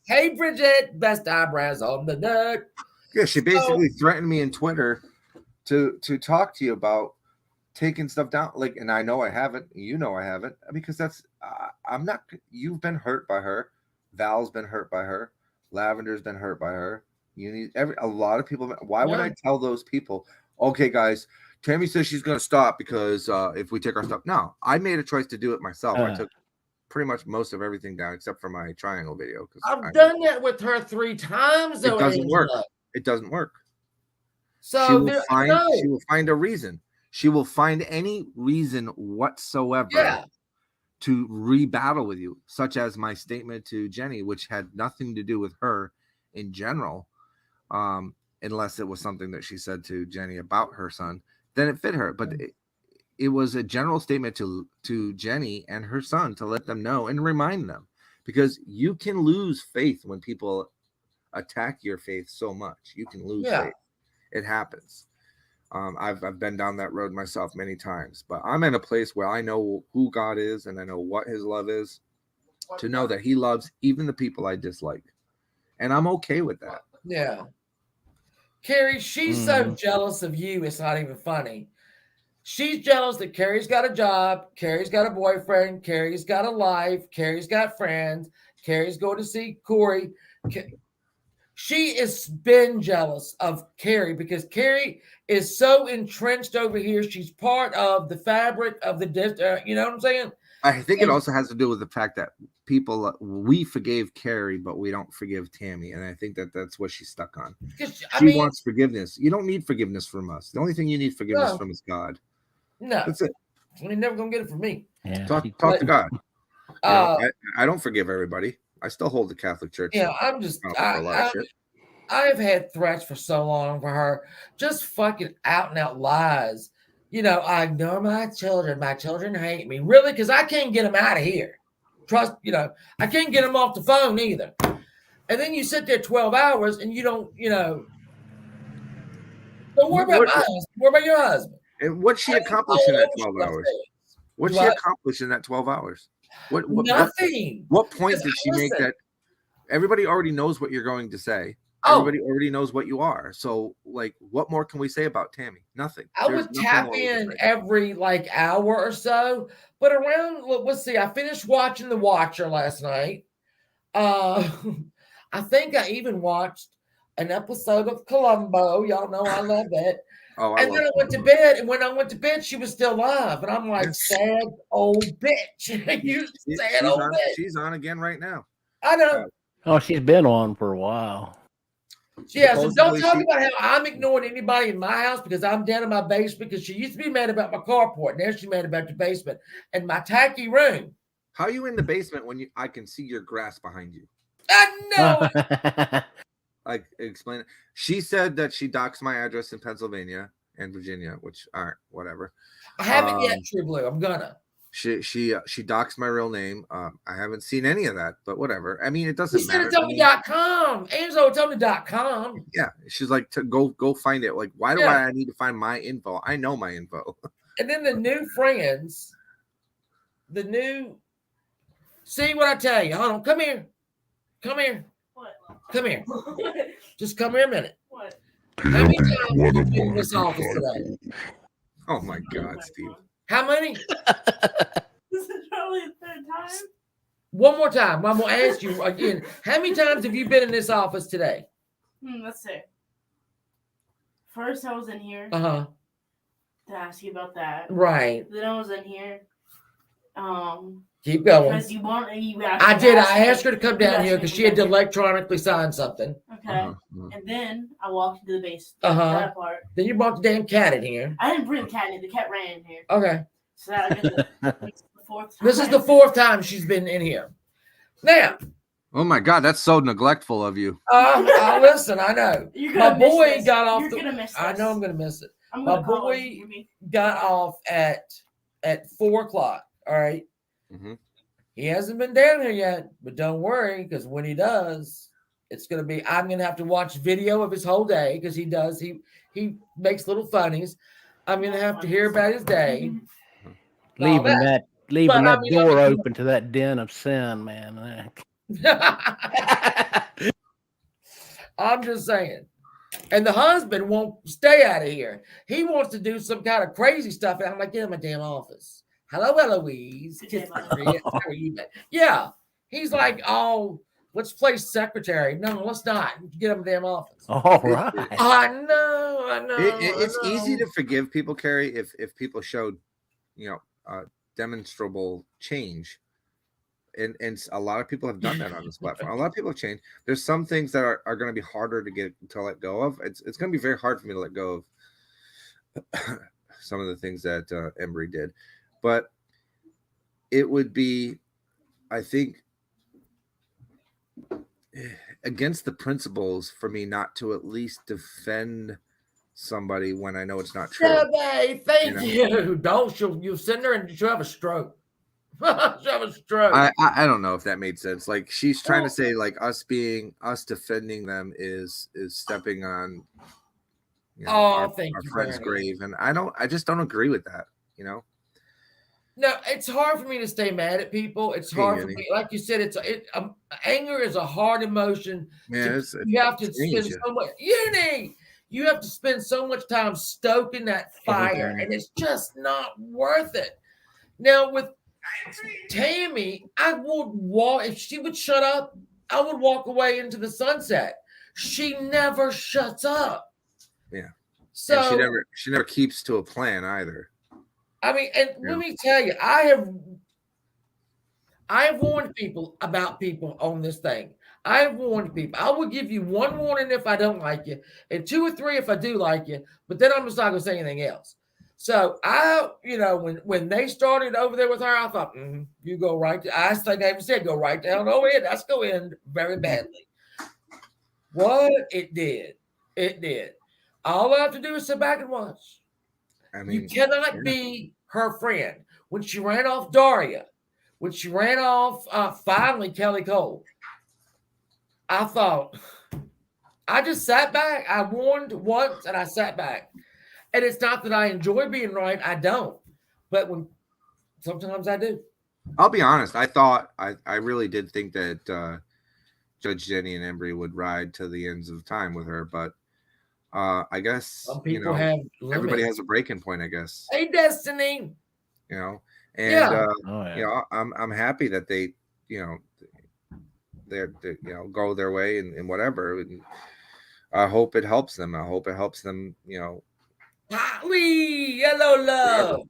Hey, Bridget, best eyebrows on the net. Yeah, she basically threatened me in Twitter to talk to you about taking stuff down. Like, and I know I haven't. You know I haven't, because that's I'm not. You've been hurt by her. Val's been hurt by her. Lavender's been hurt by her. You need a lot of people. Why would I tell those people? Okay, guys, Tammy says she's going to stop because if we take our stuff. No, I made a choice to do it myself. I took pretty much most of everything down except for my triangle video. I've done that with her 3 times. Though, it doesn't Angela. work. It doesn't work. So she will find a reason. She will find any reason whatsoever to rebattle with you, such as my statement to Jenny, which had nothing to do with her in general, unless it was something that she said to Jenny about her son. Then it fit her, but it was a general statement to Jenny and her son to let them know and remind them, because you can lose faith when people attack your faith so much. You can lose faith. It happens. I've been down that road myself many times, but I'm in a place where I know who God is and I know what his love is, to know that he loves even the people I dislike. And I'm okay with that. Yeah. Carrie, she's so jealous of you, it's not even funny. She's jealous that Carrie's got a job, Carrie's got a boyfriend, Carrie's got a life, Carrie's got friends, Carrie's going to see Corey. She has been jealous of Carrie because Carrie is so entrenched over here. She's part of the fabric of the, you know what I'm saying? I think it also has to do with the fact that we forgave Carrie, but we don't forgive Tammy. And I think that's what she's stuck on. She wants forgiveness. You don't need forgiveness from us. The only thing you need forgiveness from is God. No. That's it. Well, you're never going to get it from me. Yeah, talk to God. I don't forgive everybody. I still hold the Catholic Church. Yeah, I'm just, I've had threats for so long for her, just fucking out and out lies. You know, I ignore my children. My children hate me. Really? Because I can't get them out of here. Trust, I can't get them off the phone either. And then you sit there 12 hours and you don't, don't worry about my husband. Worry about your husband. And what'd she accomplish in that 12 hours? What'd she accomplish in that 12 hours? Nothing. What point did she make that? Everybody already knows what you're going to say. Everybody already knows what you are. So, like, what more can we say about Tammy? Nothing. I would tap in every hour or so, but around, let's see, I finished watching The Watcher last night. I think I even watched an episode of Columbo. Y'all know I love that. And then I went to bed, and when I went to bed, she was still alive. And I'm like, sad old bitch. You sad old bitch. She's on again right now. I know. She's been on for a while. Yeah, so don't talk about how I'm ignoring anybody in my house because I'm down in my basement, because she used to be mad about my carport. Now she's mad about the basement and my tacky room. How are you in the basement when I can see your grass behind you? I know. Explain it. She said that she doxed my address in Pennsylvania and Virginia, which aren't whatever. I haven't yet, True Blue. I'm gonna. She doxed my real name. I haven't seen any of that, but whatever. I mean, it doesn't matter. It's on .com. Angela, it's on the .com. Yeah, she's like, go find it. Like, why do I need to find my info? I know my info. And then the new friends, see what I tell you. Hold on, come here. What? Come here. Just come here a minute. What? How many times have you been in this office today? Oh my God, Steve. How many? This is probably the third time. One more time. I'm going to ask you again. How many times have you been in this office today? Let's see. First, I was in here. To ask you about that. Right. Then I was in here. Keep going. Because you want you. I did. I asked her to come down here because she had to electronically sign something. Okay. And then I walked into the base. That part. Then you brought the damn cat in here. I didn't bring the cat in. The cat ran in here. Okay. So I got the fourth time. This is the fourth time she's been in here. Now. Oh my God, that's so neglectful of you. Listen, I know. My boy got off. You're gonna miss this. I know I'm gonna miss it. My boy got off at 4:00. All right. Mm-hmm. He hasn't been down here yet, but don't worry, because when he does, it's gonna be. I'm gonna have to watch video of his whole day because he does. He makes little funnies. I'm gonna have to hear about his day. Leaving that door open to that den of sin, man. I'm just saying. And the husband won't stay out of here. He wants to do some kind of crazy stuff. And I'm like, get in my damn office. Hello, Eloise. How are you? Yeah. He's like, oh, let's play secretary. No, let's not. Get him a damn office. All right. I know. It's easy to forgive people, Carrie, if people showed, demonstrable change. And a lot of people have done that on this platform. A lot of people have changed. There's some things that are going to be harder to let go of. It's going to be very hard for me to let go of some of the things that Embry did, but it would be, I think, against the principles for me not to at least defend somebody when I know it's not true. Thank you. Don't you'll send her and she'll have a stroke. I don't know if that made sense. Like she's trying to say, like us defending them is stepping on our friend's grave, and I just don't agree with that. No, it's hard for me to stay mad at people. It's hard for me, like you said. Anger is a hard emotion. Yeah, you have to spend so much. You have to spend so much time stoking that fire, and it's just not worth it. Now with Tammy, I would walk if she would shut up. I would walk away into the sunset. She never shuts up. Yeah. So and she never keeps to a plan either. I mean, and let me tell you, I have warned people about people on this thing. I have warned people. I will give you one warning if I don't like you, and 2 or 3 if I do like you. But then I'm just not going to say anything else. So when they started over there with her, I thought, you go right. I think I even said, go right down over here. That's going to end very badly. What it did. All I have to do is sit back and watch. I mean, you cannot be her friend. When she ran off Daria, when she ran off finally Kelly Cole, I thought, I just sat back. I warned once and I sat back. And it's not that I enjoy being right. I don't. But sometimes I do. I'll be honest. I really did think that Judge Jenny and Embry would ride to the ends of time with her. But I guess some people have limits. Everybody has a breaking point, I guess. Hey, Destiny. And I'm happy that they, they're go their way and whatever. And I hope it helps them. Holly, hello, love.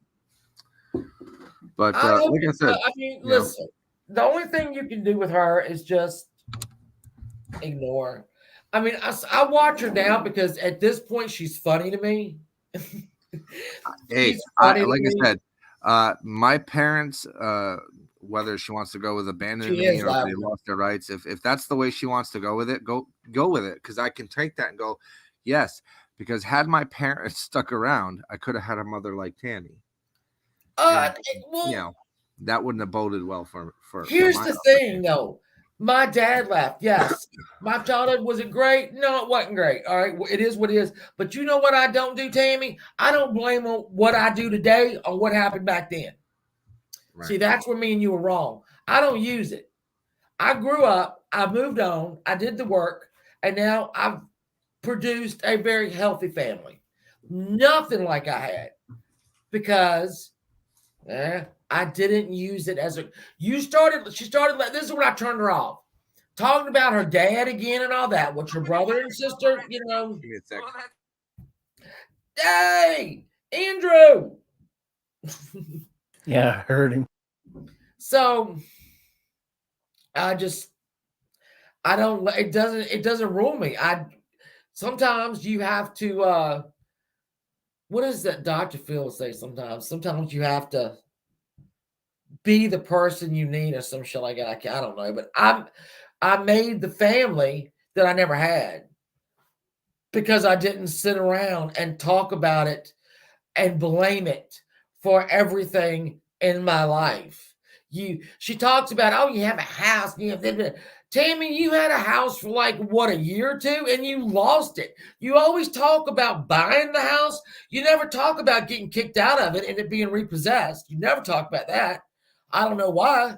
But like I said, listen, the only thing you can do with her is just ignore. I mean, I watch her now because at this point she's funny to me. Hey, like I said, my parents, whether she wants to go with abandoning me or if they lost their rights, if that's the way she wants to go with it, go with it. Because I can take that and go, yes. Because had my parents stuck around, I could have had a mother like Tammy. That wouldn't have boded well for. Here's the thing, though. My dad laughed. Yes, my childhood wasn't great. No, it wasn't great. All right, it is what it is. But you know what I don't do, Tammy? I don't blame what I do today on what happened back then. Right. See, that's where me and you were wrong. I don't use it. I grew up. I moved on. I did the work, and now I've produced a very healthy family. Nothing like I had because I didn't use it as she started, this is when I turned her off. Talking about her dad again and all that, with her brother and sister, Give me a second. Hey, Andrew. Yeah, I heard him. So I don't. It doesn't rule me. Sometimes you have to. What does that Dr. Phil say? Sometimes you have to be the person you need, or some shit like that. I don't know, but I made the family that I never had because I didn't sit around and talk about it and blame it for everything in my life. She talks about, oh, you have a house. Tammy, you had a house for like what, a year or two, and you lost it. You always talk about buying the house. You never talk about getting kicked out of it and it being repossessed. You never talk about that. I don't know why.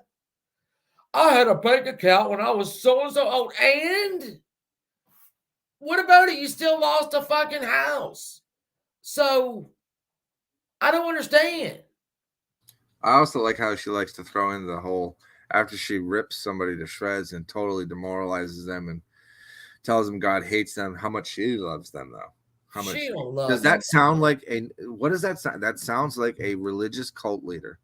I had a bank account when I was so and so old. And what about it? You still lost a fucking house. So I don't understand. I also like how she likes to throw in the whole, after she rips somebody to shreds and totally demoralizes them and tells them God hates them, how much she loves them, though. How much She don't love does them. that sound like what does that sound? That sounds like a religious cult leader.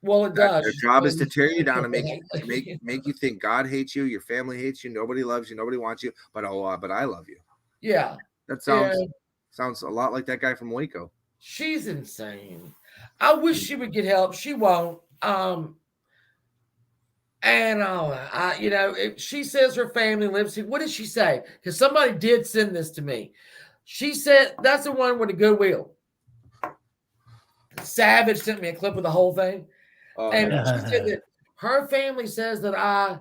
Well, it does. Their job is to tear you down and make you think God hates you, your family hates you, nobody loves you, nobody wants you, but I love you. Yeah. That sounds a lot like that guy from Waco. She's insane. I wish she would get help. She won't. If she says her family lives here, what did she say? Because somebody did send this to me. She said that's the one with the Goodwill. Savage sent me a clip of the whole thing. And she said that her family says that I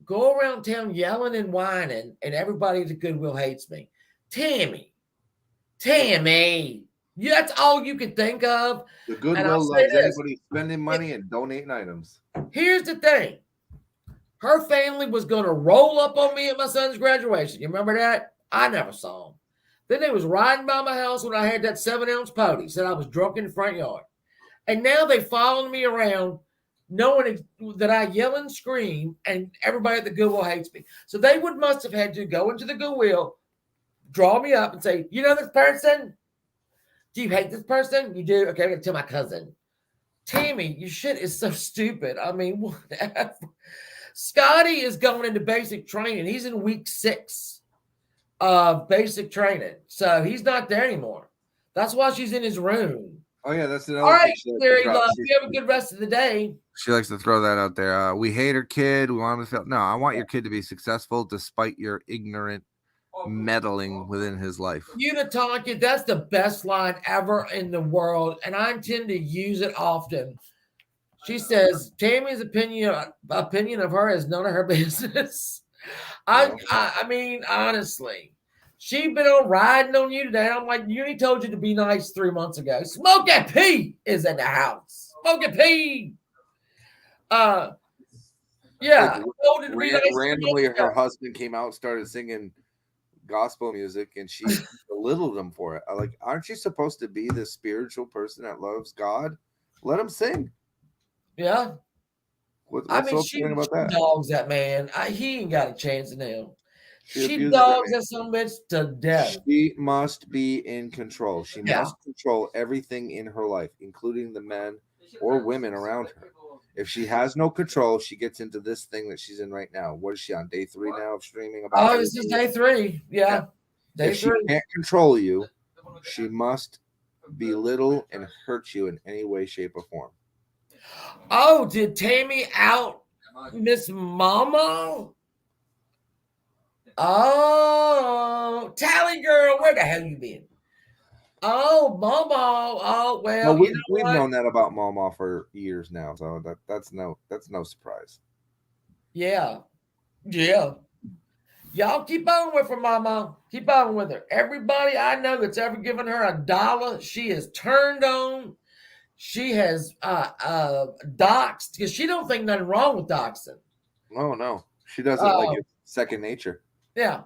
go around town yelling and whining, and everybody at the Goodwill hates me. Tammy, that's all you can think of. The Goodwill loves anybody spending money and donating items. Here's the thing. Her family was going to roll up on me at my son's graduation. You remember that? I never saw them. Then they was riding by my house when I had that 7-ounce potty. Said I was drunk in the front yard. And now they following me around knowing that I yell and scream and everybody at the Goodwill hates me. So they must have had to go into the Goodwill, draw me up and say, you know this person? Do you hate this person? You do? Okay, I'm going to tell my cousin. Tammy, your shit is so stupid. I mean, whatever. Scotty is going into basic training. He's in week 6 of basic training. So he's not there anymore. That's why she's in his room. Oh, yeah, that's another All right, thing. Larry Love, you have a good rest of the day. She likes to throw that out there. We hate her kid. We want him to fail. No, I want your kid to be successful despite your ignorant meddling within his life. Unitalk, that's the best line ever in the world, and I intend to use it often. She says, Tammy's opinion of her is none of her business. I mean, honestly. She been on riding on you today. I'm like, Uni told you to be nice 3 months ago. Smokey P is in the house. Smokey P. Yeah. Randomly, her husband came out and started singing gospel music, and she belittled him for it. Like, aren't you supposed to be the spiritual person that loves God? Let him sing. Yeah. What's so funny about that? Dogs that man. He ain't got a chance in hell. She dogs that some bitch to death. She must be in control. She must control everything in her life, including the men or women around her. If she has no control, she gets into this thing that she's in right now. What is she on day 3 now of streaming about? Oh, this is day 3. Yeah. If she can't control you, she must belittle and hurt you in any way, shape, or form. Oh, did Tammy out Miss Mama? Oh, Tally girl, where the hell you been? Oh, Mama. Oh, well, we've known that about Mama for years now, so that's no surprise. Yeah. Y'all keep on with her, Mama. Keep on with her. Everybody I know that's ever given her $1, she has turned on. She has doxed because she don't think nothing wrong with doxing. No. She doesn't like it's second nature. Yeah.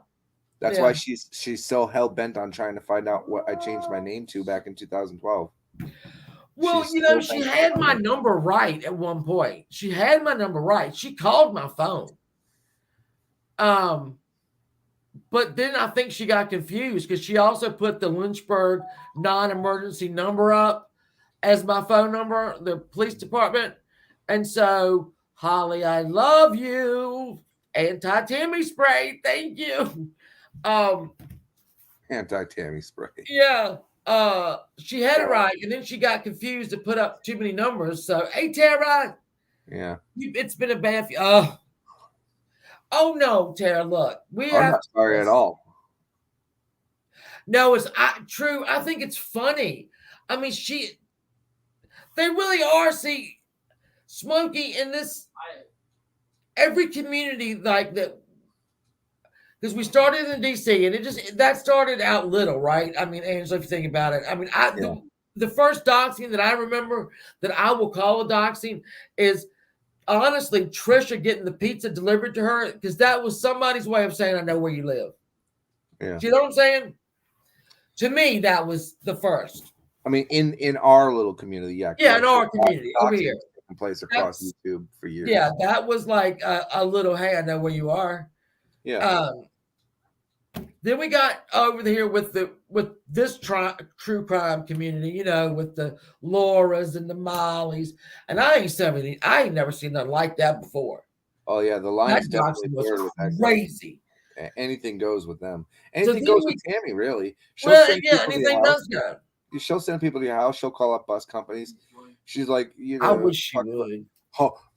That's why she's so hell bent on trying to find out what I changed my name to back in 2012. Well, she had my number right at one point. She had my number right. She called my phone. But then I think she got confused because she also put the Lynchburg non-emergency number up as my phone number, the police department. And so, Holly, I love you. Anti-Tammy spray, thank you. Anti-Tammy spray. Yeah. She had it right, and then she got confused and put up too many numbers. So, hey, Tara, Yeah. it's been a bad few. Oh no, Tara, look, we I'm have not sorry at all. No, it's true. I think it's funny. I mean, they really are. See, Smokey in this every community like that, because we started in DC and that started out little, right? I mean, Angela, if you think about it, I mean, the first doxing that I remember that I will call a doxing is honestly Trisha getting the pizza delivered to her, because that was somebody's way of saying, I know where you live. Yeah. Do you know what I'm saying? To me, that was the first. I mean, in our little community, yeah. Yeah, in our community over here. Taking place across YouTube for years. Yeah, that was like a little, hey, I know where you are. Yeah. Then we got over here with this true crime community, you know, with the Lauras and the Mollys, and I ain't never seen nothing like that before. Oh yeah, the line's That definitely was crazy. Anything goes with them. Anything goes with Tammy, really. Anything does go. She'll send people to your house. She'll call up bus companies. She's like, I wish she would.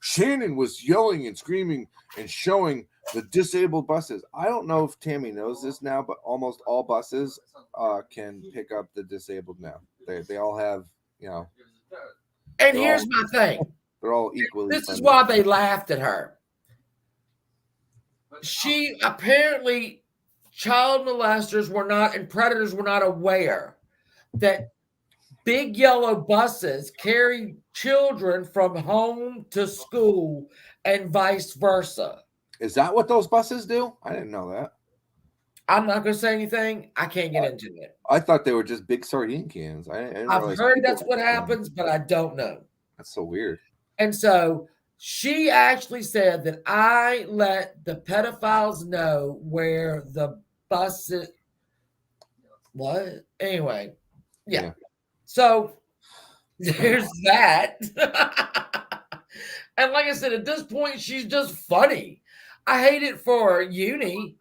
Shannon was yelling and screaming and showing the disabled buses. I don't know if Tammy knows this now, but almost all buses can pick up the disabled now. They all have, you know. And here's my thing. They're all equally. This is why they laughed at her. She apparently, child molesters were not and predators were not aware that big yellow buses carry children from home to school and vice versa. Is that what those buses do? I didn't know that. I'm not going to say anything. I can't get into it. I thought they were just big sardine cans. I've heard that's what happens, but I don't know. That's so weird. And so she actually said that I let the pedophiles know where the buses. What? Anyway, yeah. So there's that. And like I said, at this point, she's just funny. I hate it for Uni.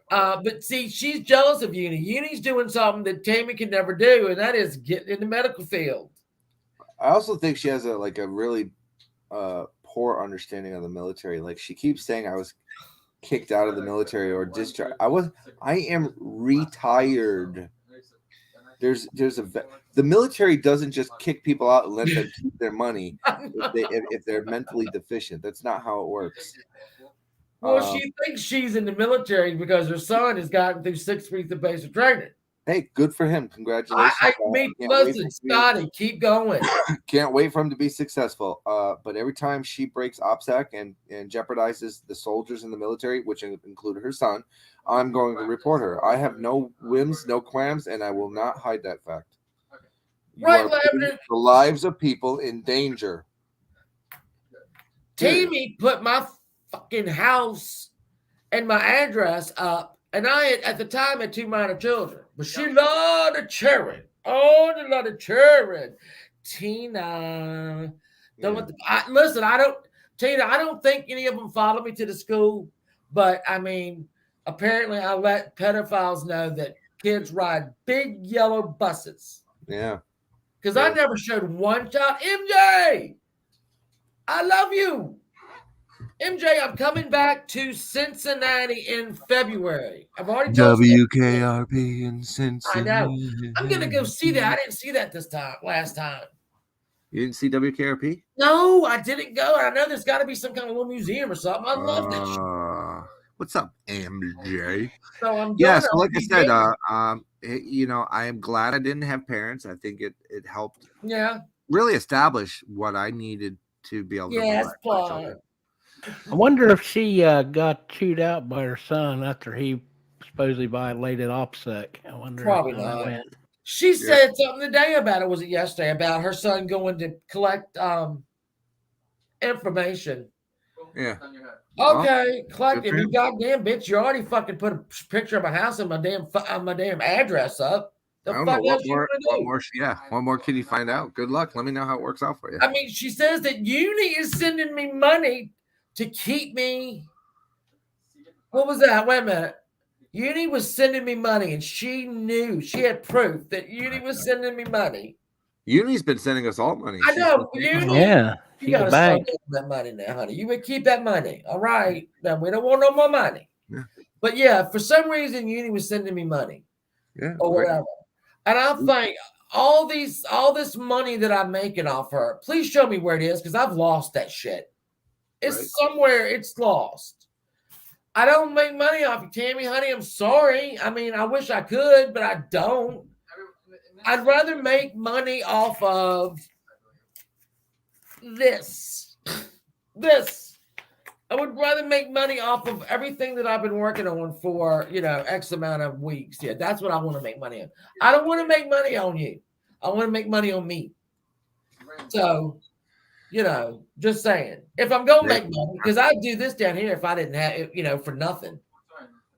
But see, she's jealous of Uni. Uni's doing something that Tammy can never do, and that is get in the medical field. I also think she has a really poor understanding of the military. Like, she keeps saying I was kicked out of the military or discharged. I am retired. The military doesn't just kick people out and let them keep their money if they're mentally deficient. That's not how it works. Well, she thinks she's in the military because her son has gotten through 6 weeks of basic training. Hey, good for him. Congratulations. Listen, Scotty, keep going. Can't wait for him to be successful. But every time she breaks OPSEC and jeopardizes the soldiers in the military, which include her son, I'm going to report her. I have no whims, no qualms, and I will not hide that fact. You are putting the lives of people in danger. Tammy put my fucking house and my address up, and I had, at the time, had 2 minor children, but she loved the children. Oh, she loved the children. Tina, listen, Tina, I don't think any of them follow me to the school, but I mean, apparently I let pedophiles know that kids ride big yellow buses. Yeah. Because I never showed one child. MJ, I love you. MJ, I'm coming back to Cincinnati in February. I've already told WKRP in Cincinnati. I know. I'm going to go see that. I didn't see that last time. You didn't see WKRP? No, I didn't go. I know there's got to be some kind of little museum or something. I love that shit. What's up, MJ? So I'm so like I said, I am glad I didn't have parents. I think it helped really establish what I needed to be able to my children. I wonder if she got chewed out by her son after he supposedly violated OPSEC. I wonder. Probably not. She said something today about it. Was it yesterday? About her son going to collect information. Yeah. Okay, collect it. You goddamn bitch! You already fucking put a picture of my house and my damn address up. The I don't fuck know else you want to do? What more can you find out? Good luck. Let me know how it works out for you. I mean, she says that Uni is sending me money to keep me. What was that? Wait a minute. Uni was sending me money, and she had proof that Uni was sending me money. Uni's been sending us all money. I know, Uni. Yeah, you gotta start getting that money now, honey. You would keep that money, all right? Now we don't want no more money. Yeah. But yeah, for some reason, Uni was sending me money, or whatever. And I think all this money that I'm making off her, please show me where it is because I've lost that shit. It's somewhere. It's lost. I don't make money off you, Tammy, honey. I'm sorry. I mean, I wish I could, but I don't. I'd rather make money off of this. I would rather make money off of everything that I've been working on for, X amount of weeks. Yeah, that's what I want to make money on. I don't want to make money on you. I want to make money on me. So, just saying. If I'm going to make money, because I'd do this down here if I didn't have it, for nothing.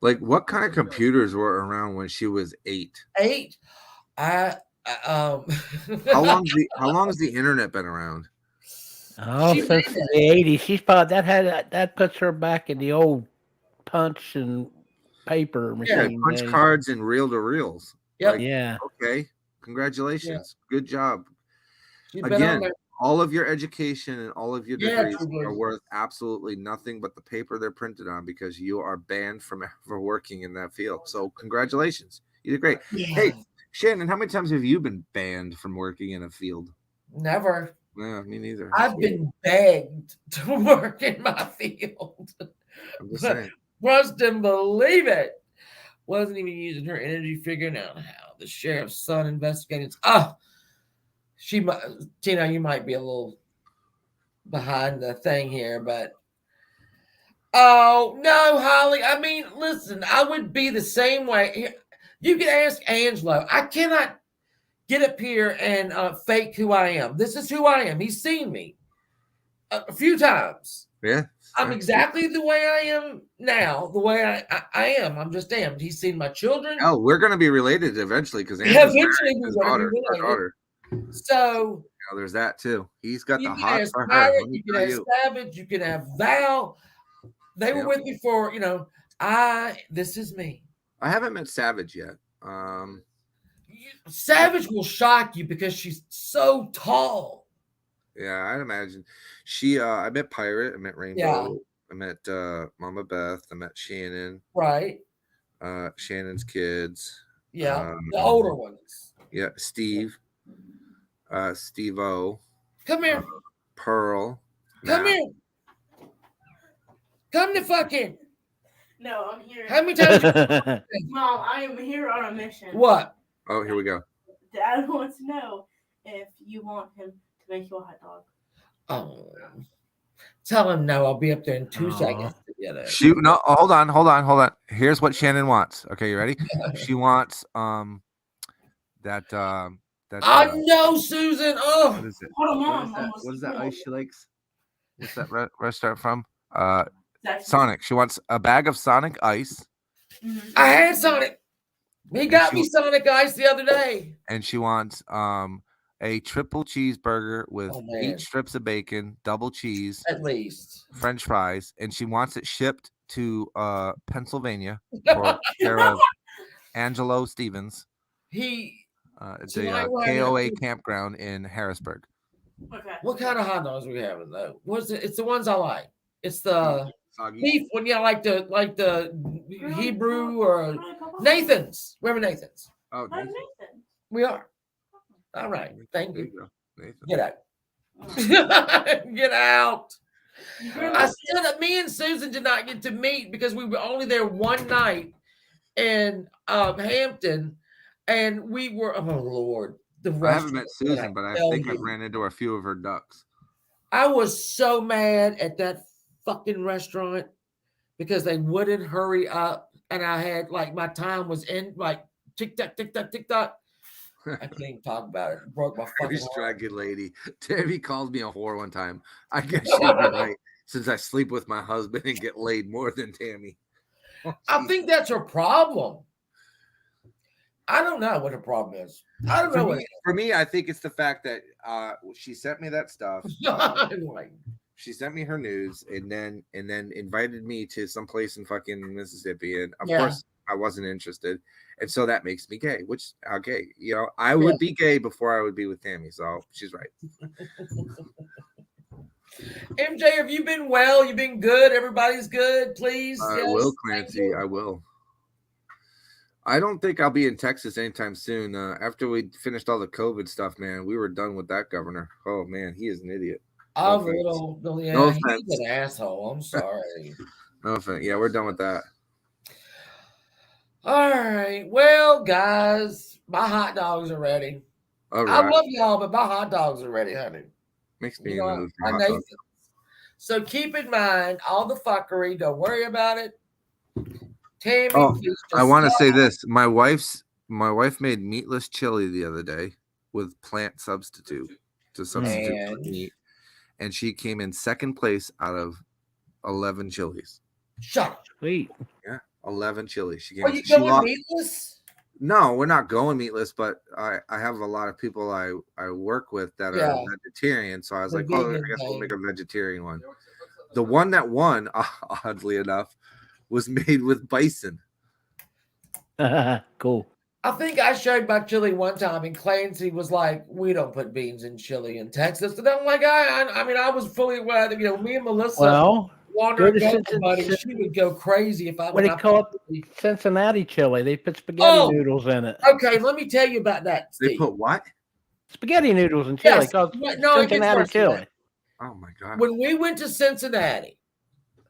Like, what kind of computers were around when she was 8? 8? How long has the internet been around? Oh, since the 80s. She's probably that puts her back in the old punch and paper machine. Punch days. Cards and reel-to-reels. Yep. Yeah. Okay. Congratulations. Yeah. Good job. Again, all of your education and all of your degrees are worth absolutely nothing but the paper they're printed on because you are banned for working in that field. So congratulations. You did great. Yeah. Hey, Shannon, how many times have you been banned from working in a field? Never. Yeah, me neither. I've been begged to work in my field. I'm just saying. Trust and believe it. Wasn't even using her energy figuring out how the sheriff's son investigating. She might, Tina, you might be a little behind the thing here, but oh no, Holly. I mean, listen, I would be the same way. You can ask Angelo. I cannot get up here and fake who I am. This is who I am. He's seen me a few times. Yeah. I'm exactly the way I am now, the way I am. I'm just damned. He's seen my children. Oh, we're going to be related eventually because eventually we're going to be related. So there's that too. He's got the hots for her. You can have Savage. You can have Val. They were with me for, this is me. I haven't met Savage yet. Savage will shock you because she's so tall. Yeah, I'd imagine. I met Pirate. I met Rainbow. Yeah. I met Mama Beth. I met Shannon. Right. Shannon's kids. Yeah, the older ones. Yeah, Steve. Steve-O. Come here. Pearl. Come here. Come to fucking. No, I'm here. How many times? Mom, I am here on a mission. What? Oh, here we go. Dad wants to know if you want him to make you a hot dog. Oh. Tell him no. I'll be up there in 2 seconds. Shoot. No, hold on. Here's what Shannon wants. Okay, you ready? She wants that I know, Susan. Oh, what is it? Hold on, Mom. What is that ice she likes? What's that restaurant from? Sonic. She wants a bag of Sonic ice. Mm-hmm. I had Sonic. He got me Sonic ice the other day. And she wants a triple cheeseburger with 8 strips of bacon, double cheese, at least, French fries, and she wants it shipped to Pennsylvania for care of Angelo Stevens. The KOA campground in Harrisburg. Okay. What kind of hot dogs are we having though? What's it? It's the ones I like. It's the beef one, like the Hebrew or Nathan's. We're having Nathan's. Oh, Nathan. We are. All right. Thank you. Nathan. Get out. Get out. Me and Susan did not get to meet because we were only there one night in Hampton. And we were, oh Lord, I haven't met Susan, but I think I've ran into a few of her ducks. I was so mad at that fucking restaurant because they wouldn't hurry up. And I had my time was in tick tock, tick tock, tick tock. I can't even talk about it. It broke my fucking heart. Good lady. Tammy called me a whore one time. I guess she'd be right since I sleep with my husband and get laid more than Tammy. I think that's her problem. I don't know what the problem is. I don't know. For me, I think it's the fact that she sent me that stuff. She sent me her news and then invited me to some place in fucking Mississippi, and of course I wasn't interested, and so that makes me gay. Which okay, you know, I would be gay before I would be with Tammy. So she's right. MJ, have you been well? You've been good. Everybody's good. Please. I will, Clancy. I will. I don't think I'll be in Texas anytime soon. After we finished all the COVID stuff, man, we were done with that governor. Oh man, he is an idiot. No offense. He's an asshole. I'm sorry. No offense. Yeah, we're done with that. All right. Well, guys, my hot dogs are ready. All right. I love y'all, but my hot dogs are ready, honey. Makes me in the mood for hot dogs. So keep in mind all the fuckery. Don't worry about it. Tammy, I want to say this. My wife made meatless chili the other day with plant substitute to substitute for meat, and she came in second place out of 11 chilies. Shut up. Sweet. Yeah, 11 chilies. She came. Are you going meatless? No, we're not going meatless, but I have a lot of people I work with that are vegetarian, so I was like, oh, I guess we'll make a vegetarian one. The one that won, oddly enough, was made with bison. Cool. I think I showed my chili one time, and Clancy was like, "We don't put beans in chili in Texas." And I'm like, I mean, I was fully aware that me and Melissa wandering buddy, she would go crazy if I. What do you call it? Cincinnati chili. They put spaghetti noodles in it. Okay, let me tell you about that, Steve. They put what? Spaghetti noodles in chili. Cincinnati chili. Oh my god! When we went to Cincinnati.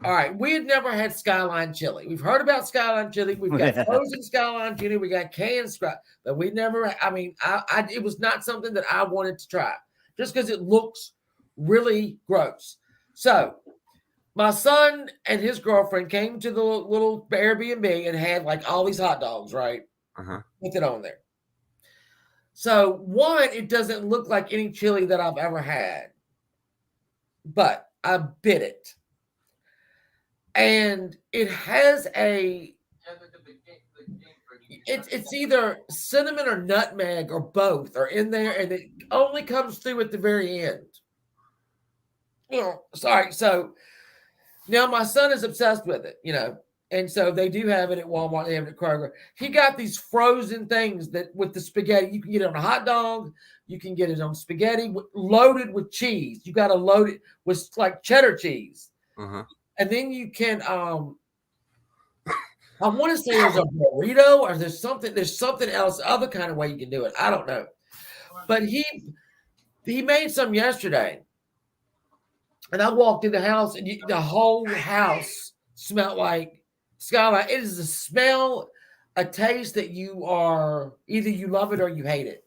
All right, we had never had Skyline chili. We've heard about Skyline chili. We've got frozen Skyline chili. We got canned scrap, but we never. I mean, it was not something that I wanted to try, just because it looks really gross. So, my son and his girlfriend came to the little Airbnb and had like all these hot dogs, right? With it on there. So, one, it doesn't look like any chili that I've ever had, but I bit it. And it has it's either cinnamon or nutmeg or both are in there, and it only comes through at the very end. Sorry. So now my son is obsessed with it, and so they do have it at Walmart. They have it at Kroger. He got these frozen things that with the spaghetti, you can get it on a hot dog. You can get it on spaghetti loaded with cheese. You got to load it with like cheddar cheese. And then you can, I want to say there's a burrito or there's something else, other kind of way you can do it. I don't know. But he made some yesterday. And I walked in the house and the whole house smelled like Skyline. It is a smell, a taste that you are, either you love it or you hate it.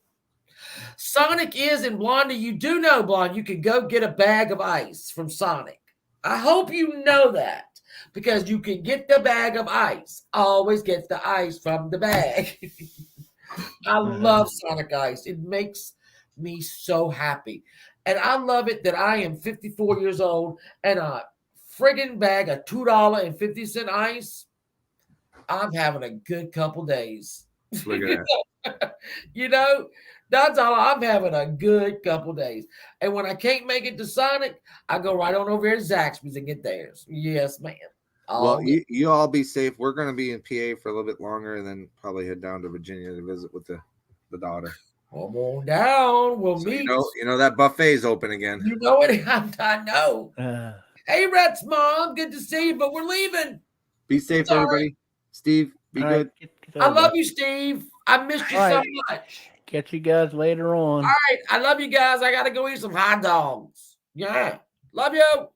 Sonic is in Blondie. You do know, Blonde, you can go get a bag of ice from Sonic. I hope you know that because you can get the bag of ice. Always get the ice from the bag. I love Sonic Ice. It makes me so happy. And I love it that I am 54 years old and a friggin' bag of $2.50 ice. I'm having a good couple days. Look at that. That's all. I'm having a good couple days. And when I can't make it to Sonic, I go right on over here to Zaxby's and get theirs. Yes, man. Well, you all be safe. We're going to be in PA for a little bit longer and then probably head down to Virginia to visit with the daughter. Come on down. We'll meet. You know that buffet's open again. You know it. I know. Hey, Rett's mom. Good to see you, but we're leaving. Be safe, everybody. Steve, be good. I love you, Steve. I missed you so much. Catch you guys later on. All right. I love you guys. I got to go eat some hot dogs. Yeah. Love you.